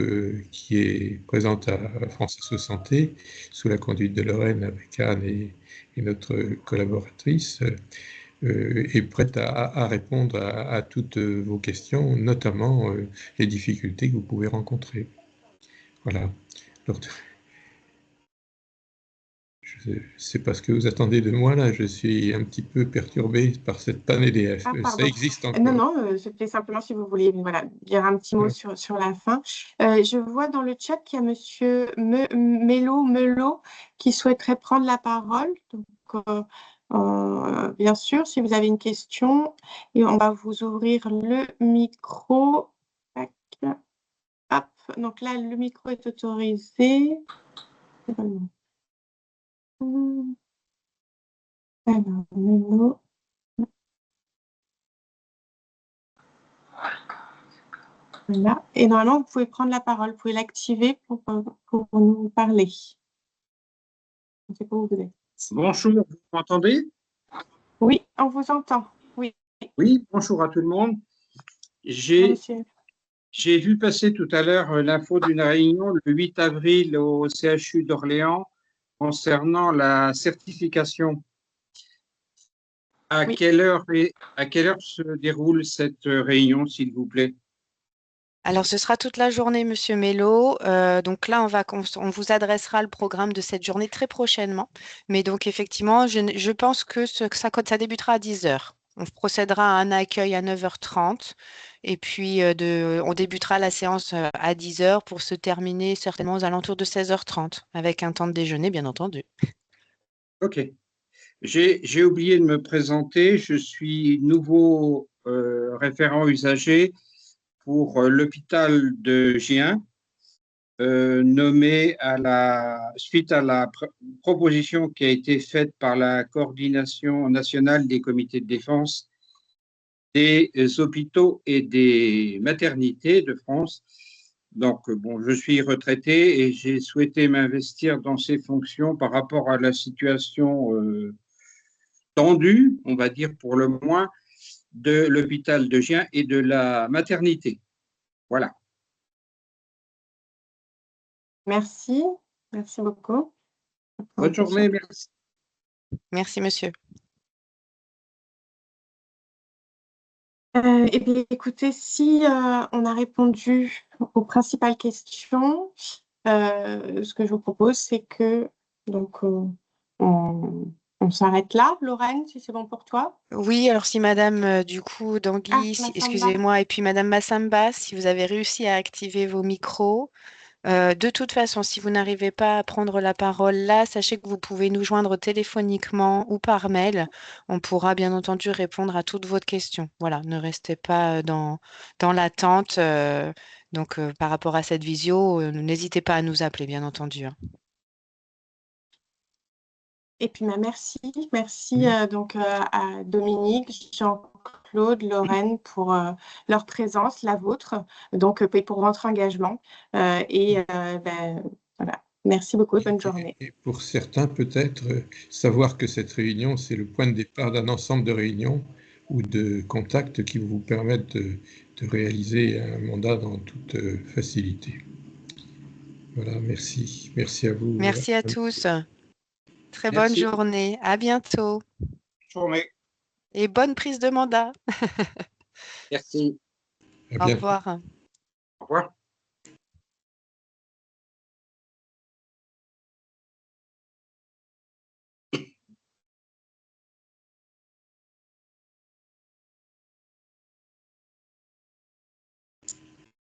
qui est présente à France Asso Santé, sous la conduite de Lorraine avec Anne et notre collaboratrice, est prête à répondre à toutes vos questions, notamment les difficultés que vous pouvez rencontrer. Voilà. Alors, je ne sais pas ce que vous attendez de moi là, je suis un petit peu perturbé par cette panne EDF. ah, Ça pardon. existe encore. Non, non, c'était simplement si vous vouliez voilà, dire un petit mot sur la fin. Je vois dans le chat qu'il y a Monsieur Melot qui souhaiterait prendre la parole. Donc, bien sûr, si vous avez une question, et on va vous ouvrir le micro. Tac. Hop, donc là, le micro est autorisé. Alors, Melot. Voilà. Et normalement, vous pouvez prendre la parole, vous pouvez l'activer pour nous parler. Je ne sais pas où vous êtes. Bonjour, vous m'entendez? Oui, on vous entend. Oui, Oui, bonjour à tout le monde. monsieur. J'ai vu passer tout à l'heure l'info d'une réunion le 8 avril au CHU d'Orléans concernant la certification. À Oui. quelle heure se déroule cette réunion, s'il vous plaît? Alors, ce sera toute la journée, Monsieur Mello. Donc là, on vous adressera le programme de cette journée très prochainement. Mais donc, effectivement, je pense que ça débutera à 10 heures. On procédera à un accueil à 9h30. Et puis, on débutera la séance à 10 heures pour se terminer certainement aux alentours de 16h30, avec un temps de déjeuner, bien entendu. Ok. J'ai oublié de me présenter. Je suis nouveau référent usager pour l'hôpital de Gien. Nommé suite à la proposition qui a été faite par la coordination nationale des comités de défense des hôpitaux et des maternités de France. Donc, bon, je suis retraité et j'ai souhaité m'investir dans ces fonctions par rapport à la situation tendue, on va dire pour le moins, de l'hôpital de Gien et de la maternité. Voilà. Merci. Merci beaucoup. Bonne journée, merci. Merci, monsieur. Eh bien, écoutez, si on a répondu aux principales questions, ce que je vous propose, c'est que donc, on s'arrête là. Lorraine, si c'est bon pour toi. Oui, alors si Madame, du coup, Danguy, Massamba. excusez-moi, et puis Madame Massamba, si vous avez réussi à activer vos micros. De toute façon, si vous n'arrivez pas à prendre la parole là, sachez que vous pouvez nous joindre téléphoniquement ou par mail. On pourra bien entendu répondre à toutes vos questions. Voilà, ne restez pas dans l'attente. Donc, par rapport à cette visio, n'hésitez pas à nous appeler, bien entendu, hein. Et puis, merci. Merci donc à Dominique, Jean-Claude, Lorraine pour leur présence, la vôtre, donc et pour votre engagement. Voilà. Merci beaucoup, bonne journée. Et pour certains, peut-être, savoir que cette réunion, c'est le point de départ d'un ensemble de réunions ou de contacts qui vous permettent de réaliser un mandat dans toute facilité. Voilà, merci. Merci à vous. Merci à tous. Très bonne Merci. journée. À bientôt. Bonne journée. et bonne prise de mandat. Merci. À Au bientôt. revoir. Au revoir.